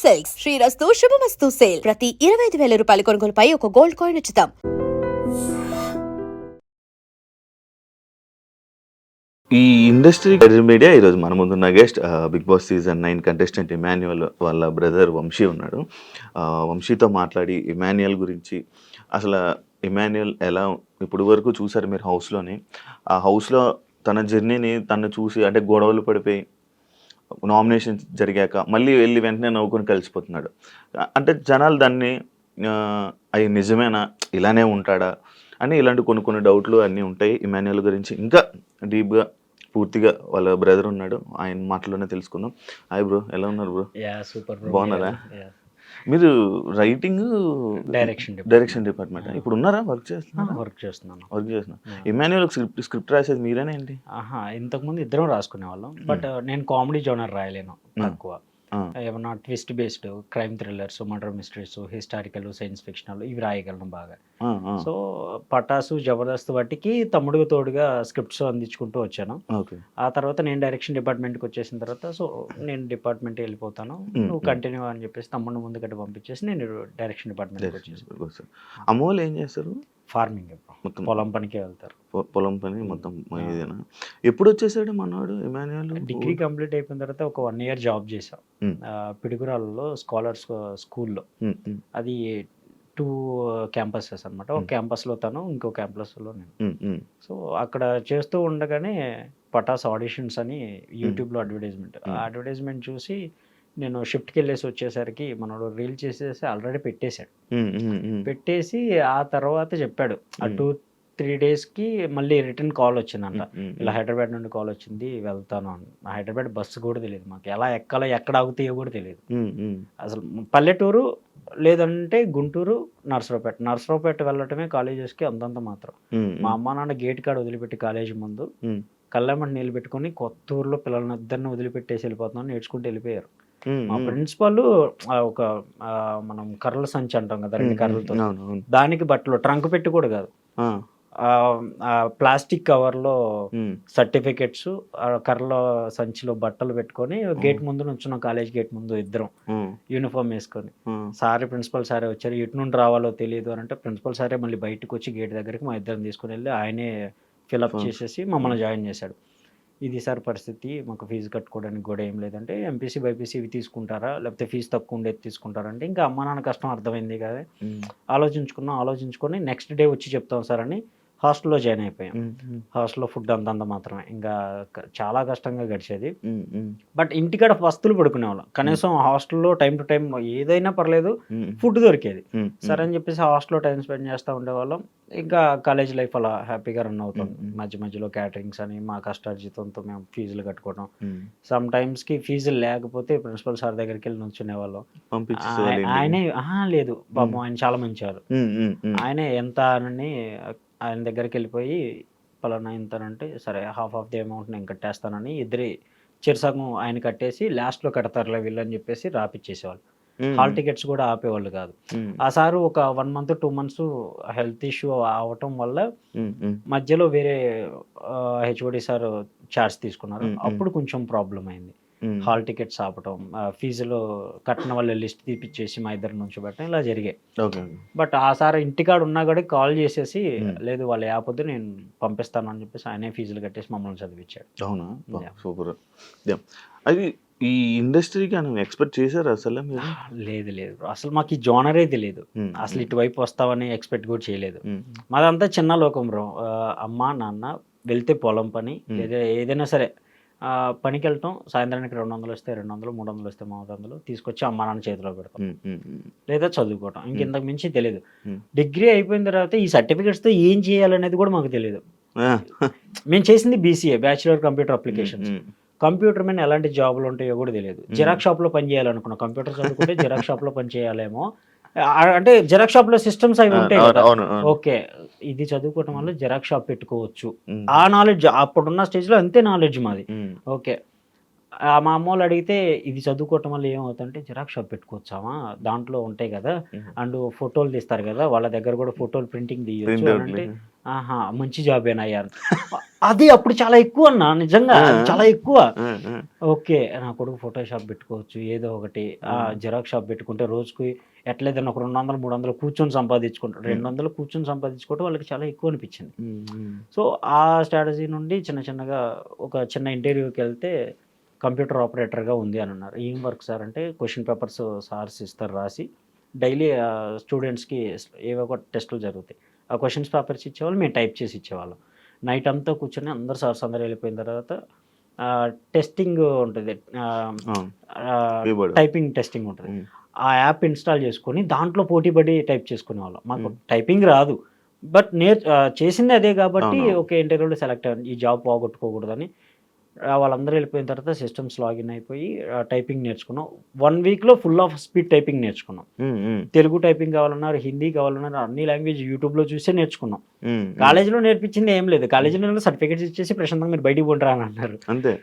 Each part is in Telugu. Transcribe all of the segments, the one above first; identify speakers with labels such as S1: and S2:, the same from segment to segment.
S1: సిల్క్స్ శ్రీరస్తు శుభమస్తు సేల్ ప్రతి 25,000 రూపాయల కొనుగోలుపై ఒక గోల్డ్ కాయిన్ ఉచితం.
S2: ఈ ఇండస్ట్రీ మీడియా ఈరోజు మన ముందున్న guest Bigg Boss season 9 contestant Emmanuel వాళ్ళ బ్రదర్ వంశీ ఉన్నాడు. వంశీతో మాట్లాడి ఇమాన్యుయల్ గురించి, అసలు ఇమాన్యుయల్ ఎలా ఇప్పుడు వరకు చూసారు మీరు హౌస్లోని, ఆ హౌస్లో తన జర్నీని తను చూసి, అంటే గొడవలు పడిపోయి నామినేషన్ జరిగాక మళ్ళీ వెళ్ళి వెంటనే నవ్వుకొని కలిసిపోతున్నాడు. అంటే జనాలు దాన్ని అవి నిజమేనా, ఇలానే ఉంటాడా అని ఇలాంటి కొన్ని డౌట్లు అన్నీ ఉంటాయి ఇమాన్యుయల్ గురించి. ఇంకా డీప్గా పూర్తిగా వాళ్ళ బ్రదర్ ఉన్నాడు, ఆయన మాటలోనే తెలుసుకుందాం. హాయ్ బ్రో, ఎలా ఉన్నారు బ్రో?
S3: సూపర్
S2: బాగున్నారా? మీరు రైటింగ్ డైరెక్షన్ డిపార్ట్మెంట్ ఇప్పుడు ఉన్నారా? వర్క్ చేస్తున్నాను. ఇమాన్యుయల్ స్క్రిప్ట్ రాసేది మీరేనా ఏంటి?
S3: ఇంతకుముందు ఇద్దరం రాసుకునే వాళ్ళం, బట్ నేను కామెడీ జోనర్ రాయలేను, తక్కువ. ఏమన్నా twist based crime thrillers, murder mysteries, historical, science fictional ఇవి రాయగలను బాగా. సో పటాసు, జబర్దస్త్ వాటికి తమ్ముడుగా తోడుగా స్క్రిప్ట్స్ అందించుకుంటూ వచ్చాను. ఆ తర్వాత నేను డైరెక్షన్ డిపార్ట్మెంట్కి వచ్చేసిన తర్వాత, సో నేను డిపార్ట్మెంట్ వెళ్ళిపోతాను, నువ్వు కంటిన్యూ అని చెప్పేసి తమ్ముడిని ముందుకట్టు పంపించేసి నేను డైరెక్షన్ డిపార్ట్మెంట్కి వచ్చేసి.
S2: అమ్మ వాళ్ళు ఏం చేస్తారు?
S3: ఫార్మింగ్, మొత్తం పొలం పనికే వెళ్తారు.
S2: పొలం పని మొత్తం ఇదేనా? ఎప్పుడు వచ్చేసాడు మనవాడు ఇమాన్యుయల్?
S3: డిగ్రీ కంప్లీట్ అయిపోయిన తర్వాత ఒక 1 year జాబ్ చేసాం పిడుగురాళ్ళలో స్కాలర్స్ స్కూల్లో. అది 2 క్యాంపసెస్ అనమాట. ఒక క్యాంపస్లో తను, ఇంకో క్యాంపస్లో నేను. సో అక్కడ చేస్తూ ఉండగానే పటాస్ ఆడిషన్స్ అని యూట్యూబ్లో అడ్వర్టైజ్మెంట్, ఆ అడ్వర్టైజ్మెంట్ చూసి నేను షిఫ్ట్కి వెళ్ళేసి వచ్చేసరికి మనోడు రీల్ చేసేసి ఆల్రెడీ పెట్టేశాడు. పెట్టేసి ఆ తర్వాత చెప్పాడు, ఆ 2-3 daysకి మళ్ళీ రిటర్న్ కాల్ వచ్చిందంట, ఇలా హైదరాబాద్ నుండి కాల్ వచ్చింది, వెళ్తాను అని. హైదరాబాద్ బస్సు కూడా తెలియదు మాకు, ఎలా ఎక్కాలో ఎక్కడ ఆగుతాయో కూడా తెలియదు అసలు. పల్లెటూరు లేదంటే గుంటూరు, నర్సరావుపేట వెళ్ళటమే కాలేజెస్కి, అంతంత మాత్రం. మా అమ్మ నాన్న గేట్ కాడ వదిలిపెట్టి కాలేజీ ముందు కళ్ళెమ్మటి నీళ్ళు పెట్టుకుని కొత్త ఊర్లో పిల్లల్ని ఇద్దరిని వదిలిపెట్టేసి వెళ్ళిపోతున్నాను, నేర్చుకుంటూ వెళ్ళిపోయారు. మా ప్రిన్సిపల్ ఒక మనం కర్రల సంచి అంటాం కదా, 2 కర్రలతో, దానికి బట్టలు ట్రంక్ పెట్టి కూడా కాదు, ప్లాస్టిక్ కవర్లో సర్టిఫికెట్స్, కర్రల సంచిలో బట్టలు పెట్టుకొని గేట్ ముందు నుంచున్నాం, కాలేజ్ గేట్ ముందు ఇద్దరం యూనిఫామ్ వేసుకొని. సారే ప్రిన్సిపల్ సారే వచ్చారు, ఎటు నుండి రావాలో తెలియదు అని అంటే ప్రిన్సిపల్ సారే మళ్ళీ బయటకు వచ్చి గేట్ దగ్గరికి మా ఇద్దరం తీసుకుని వెళ్ళి ఆయనే ఫిలప్ చేసేసి మమ్మల్ని జాయిన్ చేశాడు. ఇది సార్ పరిస్థితి, మాకు ఫీజు కట్టుకోవడానికి కూడా ఏం లేదంటే, ఎంపీసీ బైపీసీ ఇవి తీసుకుంటారా, లేకపోతే ఫీజు తక్కువ ఉండేది తీసుకుంటారంటే, ఇంకా అమ్మ నాన్న కష్టం అర్థమైంది కదా, ఆలోచించుకొని నెక్స్ట్ డే వచ్చి చెప్తాం సార్ అని హాస్టల్లో జాయిన్ అయిపోయాం. హాస్టల్లో ఫుడ్ అంతంత మాత్రమే, ఇంకా చాలా కష్టంగా గడిచేది. బట్ ఇంటికాడ వస్తువులు పడుకునేవాళ్ళం, కనీసం హాస్టల్లో టైం టు టైం ఏదైనా పర్లేదు ఫుడ్ దొరికేది. సరే అని చెప్పేసి హాస్టల్లో టైం స్పెండ్ చేస్తూ ఉండేవాళ్ళం. ఇంకా కాలేజ్ లైఫ్ అలా హ్యాపీగా రన్ అవుతుంది. మధ్యలో క్యాటరింగ్స్ అని మా కష్టార్జితంతో మేము ఫీజులు కట్టుకోవడం, సమ్ టైమ్స్కి ఫీజులు లేకపోతే ప్రిన్సిపల్ సార్ దగ్గరికి వెళ్ళి నుంచునేవాళ్ళం. ఆయనే లేదు పాపం, ఆయన చాలా మంచివారు. ఆయనే ఎంత అని ఆయన దగ్గరికి వెళ్ళిపోయి పలానా ఇంతనంటే, సరే హాఫ్ ఆఫ్ ది అమౌంట్ నేను కట్టేస్తానని ఇద్దరి చిరుసగం ఆయన కట్టేసి లాస్ట్లో కడతారులే వీళ్ళని చెప్పేసి రాపిచ్చేసేవాళ్ళు. హాల్ టికెట్స్ కూడా ఆపేవాళ్ళు కాదు. ఆ సారు ఒక 1 month 2 months హెల్త్ ఇష్యూ అవటం వల్ల మధ్యలో వేరే హెచ్ఓడి సార్ చార్జ్ తీసుకున్నారు. అప్పుడు కొంచెం ప్రాబ్లం అయింది. హాల్ టికెట్స్ ఆపటం, ఫీజులో కట్టిన వాళ్ళ లిస్ట్ తీపిచ్చేసి మా ఇద్దరి నుంచి పెట్టడం, ఇలా జరిగాయి. బట్ ఆ సార్ ఇంటికాడ ఉన్నా కూడా కాల్ చేసేసి, లేదు వాళ్ళు ఆపొద్దు నేను పంపిస్తాను అని చెప్పేసి ఆయనే ఫీజులు కట్టేసి మమ్మల్ని చదివించాడు.
S2: అవునా, సూపర్. అది ఈ ఇండస్ట్రీకి అని ఎక్స్పెక్ట్ చేశారు అసలు మీరు?
S3: లేదు, అసలు మాకు ఈ జోనరే తెలియదు, అసలు ఇటువైపు వస్తామని ఎక్స్పెక్ట్ కూడా చేయలేదు. మాదంతా చిన్న లోకం బ్రో. అమ్మ నాన్న వెళ్తే పొలం పని, లేదా ఏదైనా సరే పనికి వెళ్తాం, సాయంత్రానికి 200 వస్తే 200, 300 వస్తే 300 తీసుకొచ్చి అమ్మ నాన్న చేతిలో పెడతాం, లేదా చదువుకోవటం, ఇంకెంతకు మించి తెలియదు. డిగ్రీ అయిపోయిన తర్వాత ఈ సర్టిఫికెట్స్తో ఏం చేయాలనేది కూడా మాకు తెలియదు. మేము చేసింది BCA, bachelor computer applications. Computer మీద ఎలాంటి జాబులు ఉంటాయో కూడా తెలియదు. జిరాక్స్ షాప్లో పని చేయాలనుకున్నాం, కంప్యూటర్ చదువుకుంటే జిరాక్స్ షాప్లో పని చేయాలేమో, అంటే జిరాక్స్ షాప్లో సిస్టమ్స్ అవి ఉంటాయి కదా, ఓకే ఇది చదువుకోవటం వల్ల జిరాక్స్ షాప్ పెట్టుకోవచ్చు, ఆ నాలెడ్జ్ అప్పుడున్న స్టేజ్లో అంతే నాలెడ్జ్ మాది. ఓకే మా అమ్మోళ్ళు అడిగితే ఇది చదువుకోవటం వల్ల ఏమవుతుందంటే జిరాక్స్ షాప్ పెట్టుకోవచ్చామా దాంట్లో ఉంటాయి కదా అండ్ ఫోటోలు తీస్తారు కదా వాళ్ళ దగ్గర కూడా ఫోటోలు ప్రింటింగ్ తీయొచ్చు అని అంటే ఆహా మంచి జాబేనయ్యా అది అప్పుడు చాలా ఎక్కువ అన్న నిజంగా అది చాలా ఎక్కువ. ఓకే నా కొడుకు ఫోటో షాప్ పెట్టుకోవచ్చు ఏదో ఒకటి జిరాక్స్ షాప్ పెట్టుకుంటే రోజుకి ఎట్లేదన్నా ఒక 200-300 కూర్చొని సంపాదించుకుంటారు 200 కూర్చొని సంపాదించుకోవడం వాళ్ళకి చాలా ఎక్కువ అనిపించింది. సో ఆ స్ట్రాటజీ నుండి చిన్నగా ఒక చిన్న ఇంటర్వ్యూకి వెళ్తే కంప్యూటర్ ఆపరేటర్గా ఉంది అని అన్నారు. ఏం వర్క్ సార్ అంటే క్వశ్చన్ పేపర్స్ సార్స్ ఇస్తారు రాసి డైలీ స్టూడెంట్స్కి ఏవో ఒక టెస్టులు జరుగుతాయి ఆ క్వశ్చన్స్ పేపర్స్ ఇచ్చేవాళ్ళు మేము టైప్ చేసి ఇచ్చేవాళ్ళం. నైట్ అంతా కూర్చొని అందరు సార్స్ అందరూ వెళ్ళిపోయిన తర్వాత టెస్టింగ్ ఉంటుంది టైపింగ్ టెస్టింగ్ ఉంటుంది ఆ యాప్ ఇన్స్టాల్ చేసుకొని దాంట్లో పోటీపడి టైప్ చేసుకునేవాళ్ళం. మాకు టైపింగ్ రాదు బట్ చేసింది అదే కాబట్టి ఓకే ఇంటర్వ్యూలో సెలెక్ట్ అయ్యాను ఈ జాబ్ పోగొట్టుకోకూడదని. వాళ్ళందరూ వెళ్ళిపోయిన తర్వాత సిస్టమ్స్ లాగిన్ అయిపోయి టైపింగ్ నేర్చుకున్నాం. 1 వీక్లో ఫుల్ ఆఫ్ స్పీడ్ టైపింగ్ నేర్చుకున్నాం. తెలుగు టైపింగ్ కావాలన్నారు హిందీ కావాలన్నారు అన్ని లాంగ్వేజ్ యూట్యూబ్లో చూసే నేర్చుకున్నాం. కాలేజీలో నేర్పించింది ఏం లేదు కాలేజీలో సర్టిఫికేట్స్ ఇచ్చేసి ప్రశాంతంగా మీరు బయటికి పోండి అని అన్నారు. అంతే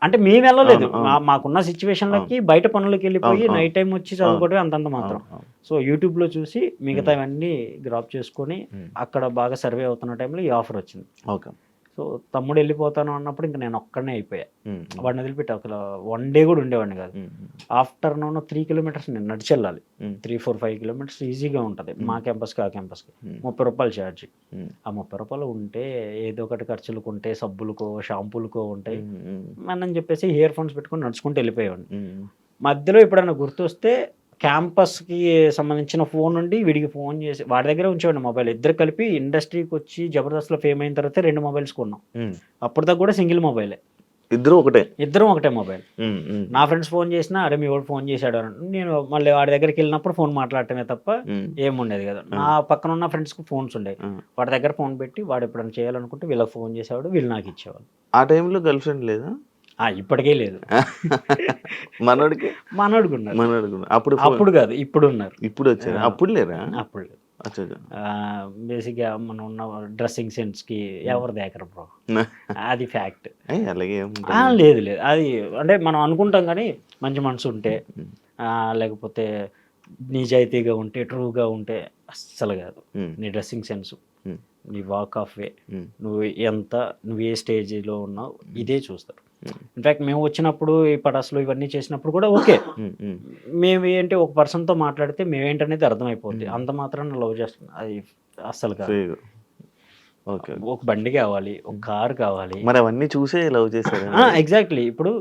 S3: అంటే మేము వెళ్ళలేదు మాకున్న సిచ్యువేషన్లకి బయట పనులకు వెళ్ళిపోయి నైట్ టైం వచ్చి చదువుకోవడం అంతంత మాత్రం. సో యూట్యూబ్లో చూసి మిగతావన్నీ గ్రాప్ చేసుకొని అక్కడ బాగా సర్వే అవుతున్న టైంలో ఈ ఆఫర్ వచ్చింది. సో తమ్ముడు వెళ్ళిపోతాను అన్నప్పుడు ఇంకా నేను ఒక్కడనే అయిపోయా. వాడిని వదిలిపెట్టి అసలు 1 డే కూడా ఉండేవాడిని కాదు. ఆఫ్టర్నూన్ 3 కిలోమీటర్స్ నేను నడిచి వెళ్ళాలి 3-4-5 కిలోమీటర్స్ ఈజీగా ఉంటుంది మా క్యాంపస్కి ఆ క్యాంపస్కి 30 రూపాయలు ఛార్జ్. ఆ 30 రూపాయలు ఉంటే ఏదో ఒకటి ఖర్చులకు ఉంటే సబ్బులకో షాంపూలకో ఉంటాయి అని చెప్పేసి ఇయర్ ఫోన్స్ పెట్టుకొని నడుచుకుంటూ వెళ్ళిపోయేవాడిని. మధ్యలో ఎప్పుడైనా గుర్తొస్తే క్యాంపస్కి సంబంధించిన ఫోన్ నుండి వీడికి ఫోన్ చేసి వాడి దగ్గర ఉంచేవాడిని మొబైల్. ఇద్దరు కలిపి ఇండస్ట్రీకి వచ్చి జబర్దస్త్లో ఫేమ్ అయిన తర్వాత 2 మొబైల్స్ కొన్నాం. అప్పటిదాకా కూడా సింగిల్ మొబైలే ఇద్దరం ఒకటే మొబైల్. నా ఫ్రెండ్స్ ఫోన్ చేసినా అరే మీ వాడు ఫోన్ చేశాడు అని నేను మళ్ళీ వాడి దగ్గరికి వెళ్ళినప్పుడు ఫోన్ మాట్లాడటమే తప్ప ఏముండేది కదా. నా పక్కన ఉన్న ఫ్రెండ్స్కి ఫోన్స్ ఉండేవి వాడి దగ్గర ఫోన్ పెట్టి వాడు ఎప్పుడైనా చేయాలనుకుంటే వీళ్ళకి ఫోన్ చేసేవాడు వీళ్ళు నాకు ఇచ్చేవాళ్ళు.
S2: ఆ టైంలో గర్ల్ ఫ్రెండ్ లేదా?
S3: ఇప్పటికే లేదు.
S2: మనోడికి
S3: ఉన్నారు అప్పుడు కాదు ఇప్పుడు ఉన్నారు.
S2: ఇప్పుడు వచ్చారు అప్పుడు లేరా?
S3: అప్పుడు లేదు. బేసిక్గా మనం ఉన్న డ్రెస్సింగ్ సెన్స్కి ఎవరు దేకరు బ్రో అది ఫ్యాక్ట్. లేదు అది అంటే మనం అనుకుంటాం కానీ మంచి మనసు ఉంటే లేకపోతే నిజాయితీగా ఉంటే ట్రూగా ఉంటే అస్సలు కాదు. నీ డ్రెస్సింగ్ సెన్స్ నీ వాక్ ఆఫ్ వే నువ్వు ఏ స్టేజ్లో ఉన్నావు ఇదే చూస్తారు. ఇన్ఫ్యాక్ట్ మేము వచ్చినప్పుడు ఈ పటాసులు ఇవన్నీ చేసినప్పుడు కూడా ఓకే మేము ఏంటి ఒక పర్సన్తో మాట్లాడితే మేమేంటనేది అర్థమైపోద్ది. అంత మాత్రాన లవ్ చేస్తున్నాం అది అస్సలు కాదు. ఒక బండి కావాలి ఒక కారు కావాలి
S2: మరి అవన్నీ చూసే లవ్ చేశారు.
S3: ఎగ్జాక్ట్లీ. ఇప్పుడు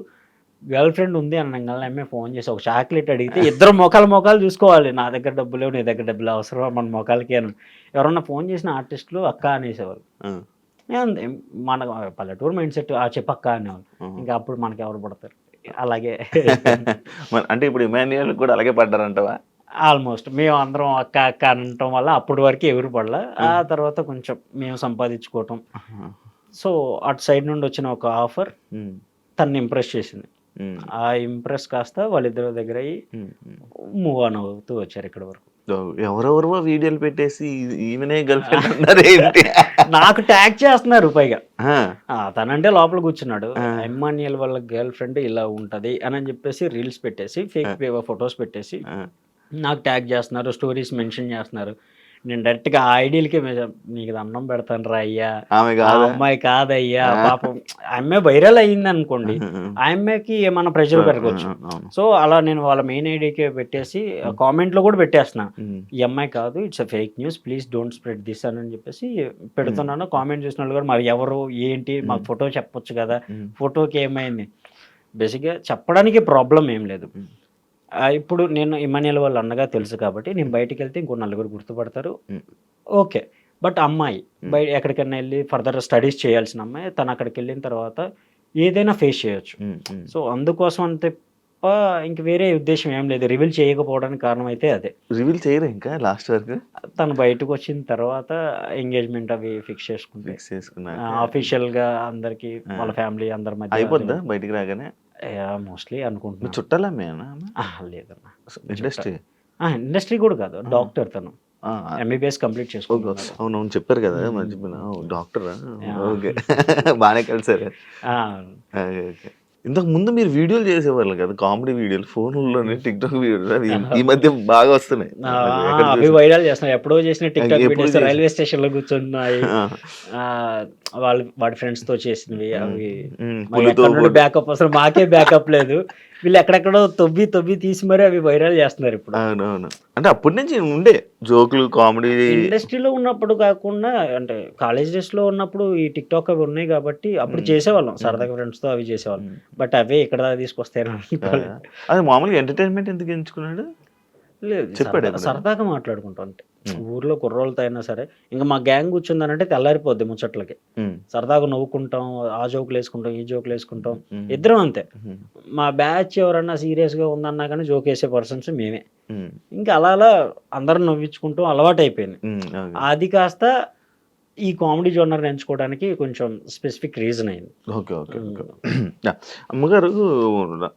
S3: గర్ల్ ఫ్రెండ్ ఉంది అనగానే అమ్మాయి ఫోన్ చేసి ఒక చాక్లెట్ అడిగితే ఇద్దరు మొఖాలు చూసుకోవాలి. నా దగ్గర డబ్బులు లేవు నీ దగ్గర డబ్బులు అవసరం మన మొఖాలకి అని. ఎవరన్నా ఫోన్ చేసిన ఆర్టిస్టులు అక్క అనేసేవాళ్ళు. మన పల్లెటూరు మైండ్ సెట్ చెప్పక్క అనేవాళ్ళు. ఇంకా అప్పుడు మనకి ఎవరు పడతారు అలాగే.
S2: అంటే ఇప్పుడు ఇమాన్యుయల్ కూడా అలాగే పడ్డారంటవా?
S3: ఆల్మోస్ట్ మేము అందరం అక్క అనటం వల్ల అప్పటి వరకు ఎవరు పడలా. ఆ తర్వాత కొంచెం మేము సంపాదించుకోవటం. సో అటు సైడ్ నుండి వచ్చిన ఒక ఆఫర్ తన్ని ఇంప్రెస్ చేసింది. ఆ ఇంప్రెస్ కాస్త వాళ్ళిద్దరి దగ్గర అయ్యి మూవ్ ఆన్ అవుతూ వచ్చారు ఇక్కడ వరకు.
S2: ఎవరెవరో వీడియోలు పెట్టేసి ఈమెనే గర్ల్ ఫ్రెండ్ అన్నారు ఏంటి?
S3: నాకు ట్యాగ్ చేస్తున్నారు పైగా. తనంటే లోపల కూర్చున్నాడు ఇమ్మాన్యుయల్ వాళ్ళ గర్ల్ ఫ్రెండ్ ఇలా ఉంటది అని చెప్పేసి రీల్స్ పెట్టేసి ఫేక్ ఫొటోస్ పెట్టేసి నాకు ట్యాగ్ చేస్తున్నారు స్టోరీస్ మెన్షన్ చేస్తున్నారు. నేను డైరెక్ట్గా ఆ ఐడియల్కే నీకు అన్నం పెడతాను రా అయ్యా అమ్మాయి కాదయ్యా పాపం ఆ అమ్మాయి వైరల్ అయ్యింది అనుకోండి ఆ అమ్మాయికి ఏమన్నా ప్రెషర్ పెరగచ్చు. సో అలా నేను వాళ్ళ మెయిన్ ఐడియాకే పెట్టేసి కామెంట్లో కూడా పెట్టేస్తున్నా ఈ అమ్మాయి కాదు it's fake news please don't spread this అని చెప్పేసి పెడుతున్నాను. కామెంట్ చూసిన వాళ్ళు కూడా మరి ఎవరు ఏంటి మాకు ఫోటో చెప్పొచ్చు కదా ఫోటోకి ఏమైంది. బేసిక్గా చెప్పడానికి ప్రాబ్లం ఏం లేదు. ఇప్పుడు నేను ఇమాన్యుయల్ వాళ్ళ అన్నగా తెలుసు కాబట్టి నేను బయటికి వెళ్తే ఇంకో 4 గుర్తుపడతారు ఓకే. బట్ అమ్మాయి బయట ఎక్కడికైనా వెళ్ళి ఫర్దర్ స్టడీస్ చేయాల్సిన అమ్మాయి తను అక్కడికి వెళ్ళిన తర్వాత ఏదైనా ఫేస్ చేయొచ్చు. సో అందుకోసం అంతే ఇంక వేరే ఉద్దేశం ఏం లేదు. రివీల్ చేయకపోవడానికి కారణం అయితే అదే.
S2: రివీల్ చేయరు ఇంకా లాస్ట్ వరకు.
S3: తను బయటకు వచ్చిన తర్వాత ఎంగేజ్మెంట్ అవి ఫిక్స్ చేసుకున్నా ఆఫీషియల్గా అందరికి వాళ్ళ ఫ్యామిలీ అందరి మధ్య
S2: అయిపోద్దా బయటికి రాగానే?
S3: మోస్ట్లీ అనుకుంటున్నా.
S2: చుట్టాలమ్మేనా?
S3: లేదన్నా
S2: ఇండస్ట్రీ
S3: కూడా కాదు డాక్టర్ తను ఎంబీబీఎస్ కంప్లీట్ చేసుకోవాలి.
S2: అవునవును చెప్పారు కదా మర్చిపోయినా డాక్టర్. ఓకే బాగానే కలిసారు. ఇంతకు ముందు మీరు వీడియోలు చేసేవాళ్ళు కదా, కామెడీ వీడియోలు ఫోన్లోనే, టిక్టాక్ వీడియోలు అవి ఈ మధ్య బాగా వస్తున్నాయి. ఎక్కడ
S3: అవి
S2: చూసినా.
S3: వైరల్ చేస్తున్నారు. ఎప్పుడో చేసిన టిక్టాక్
S2: ఎప్పుడు
S3: వీడియోస్
S2: చేసిన.
S3: రైల్వే స్టేషన్ లో కూర్చున్నాయి.
S2: ఆ.
S3: వాడి ఫ్రెండ్స్ తో చేసినవి అవి. మరి
S2: పులితో
S3: ఎక్కడ నుండి బ్యాకప్ అసలు మాకే బ్యాకప్ లేదు. వీళ్ళు ఎక్కడెక్కడో తొవ్వి తీసి మరి అవి వైరల్ చేస్తున్నారు ఇప్పుడు.
S2: అవునవును. అంటే అప్పటి నుంచి ఉండే జోకులు, కామెడీ.
S3: ఇండస్ట్రీలో ఉన్నప్పుడు కాకుండా అంటే కాలేజ్ డేస్ లో ఉన్నప్పుడు ఈ టిక్ టాక్ అవి ఉన్నాయి కాబట్టి అప్పుడు చేసేవాళ్ళం సరదాగా ఫ్రెండ్స్ తో అవి చేసేవాళ్ళం. బట్ అవే ఇక్కడ దాకా తీసుకొస్తాయని అనుకోలేదు.
S2: అది మామూలుగా ఎంటర్టైన్మెంట్ ఎందుకు ఎంచుకున్నాడు?
S3: లేదు
S2: చెప్పాడు
S3: సరదాగా మాట్లాడుకుంటాం అంటే ఊర్లో కుర్రోళ్ళతో అయినా సరే ఇంకా మా గ్యాంగ్ కూర్చుందనంటే తెల్లారిపోద్ది ముచ్చట్లకి. సరదాగా నవ్వుకుంటాం, ఆ జోకులు వేసుకుంటాం, ఈ జోకులు వేసుకుంటాం, ఇద్దరం అంతే. మా బ్యాచ్ ఎవరన్నా సీరియస్ గా ఉందన్నా కానీ జోక్ వేసే పర్సన్స్ మేమే. ఇంకా అలా అందరం నవ్వించుకుంటాం, అలవాటు అయిపోయింది. అది కాస్త ఈ కామెడీ జోనర్ ఎంచుకోవడానికి కొంచెం స్పెసిఫిక్ రీజన్ అయింది.
S2: Okay okay okay. అమ్మగారు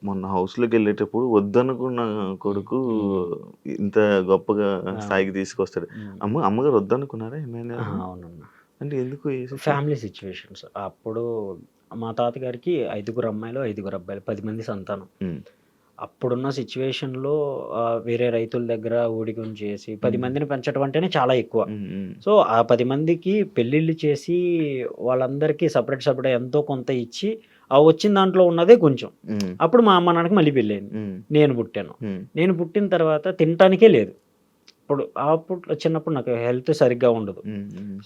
S2: మొన్న హౌస్లోకి వెళ్ళేటప్పుడు వద్దనుకున్న కొడుకు ఇంత గొప్పగా స్థాయికి తీసుకొస్తాడు. అమ్మగారు వద్దనుకున్నారా ఏమైనా?
S3: అవునన్నా.
S2: అంటే ఎందుకు?
S3: Family situations. అప్పుడు మా తాతగారికి 5 అమ్మాయిలు 5 అబ్బాయిలు 10 మంది సంతానం. అప్పుడున్న సిచ్యువేషన్లో వేరే రైతుల దగ్గర ఊడిగం చేసి 10 మందిని పెంచడం అంటేనే చాలా ఎక్కువ. సో ఆ 10 మందికి పెళ్ళిళ్ళు చేసి వాళ్ళందరికీ సపరేట్ ఎంతో కొంత ఇచ్చి ఆ వచ్చిన దాంట్లో ఉన్నదే కొంచెం. అప్పుడు మా అమ్మ నాన్నకి మళ్ళీ పెళ్ళయింది. నేను పుట్టాను. నేను పుట్టిన తర్వాత తినటానికే లేదు. అప్పుడు చిన్నప్పుడు నాకు హెల్త్ సరిగ్గా ఉండదు.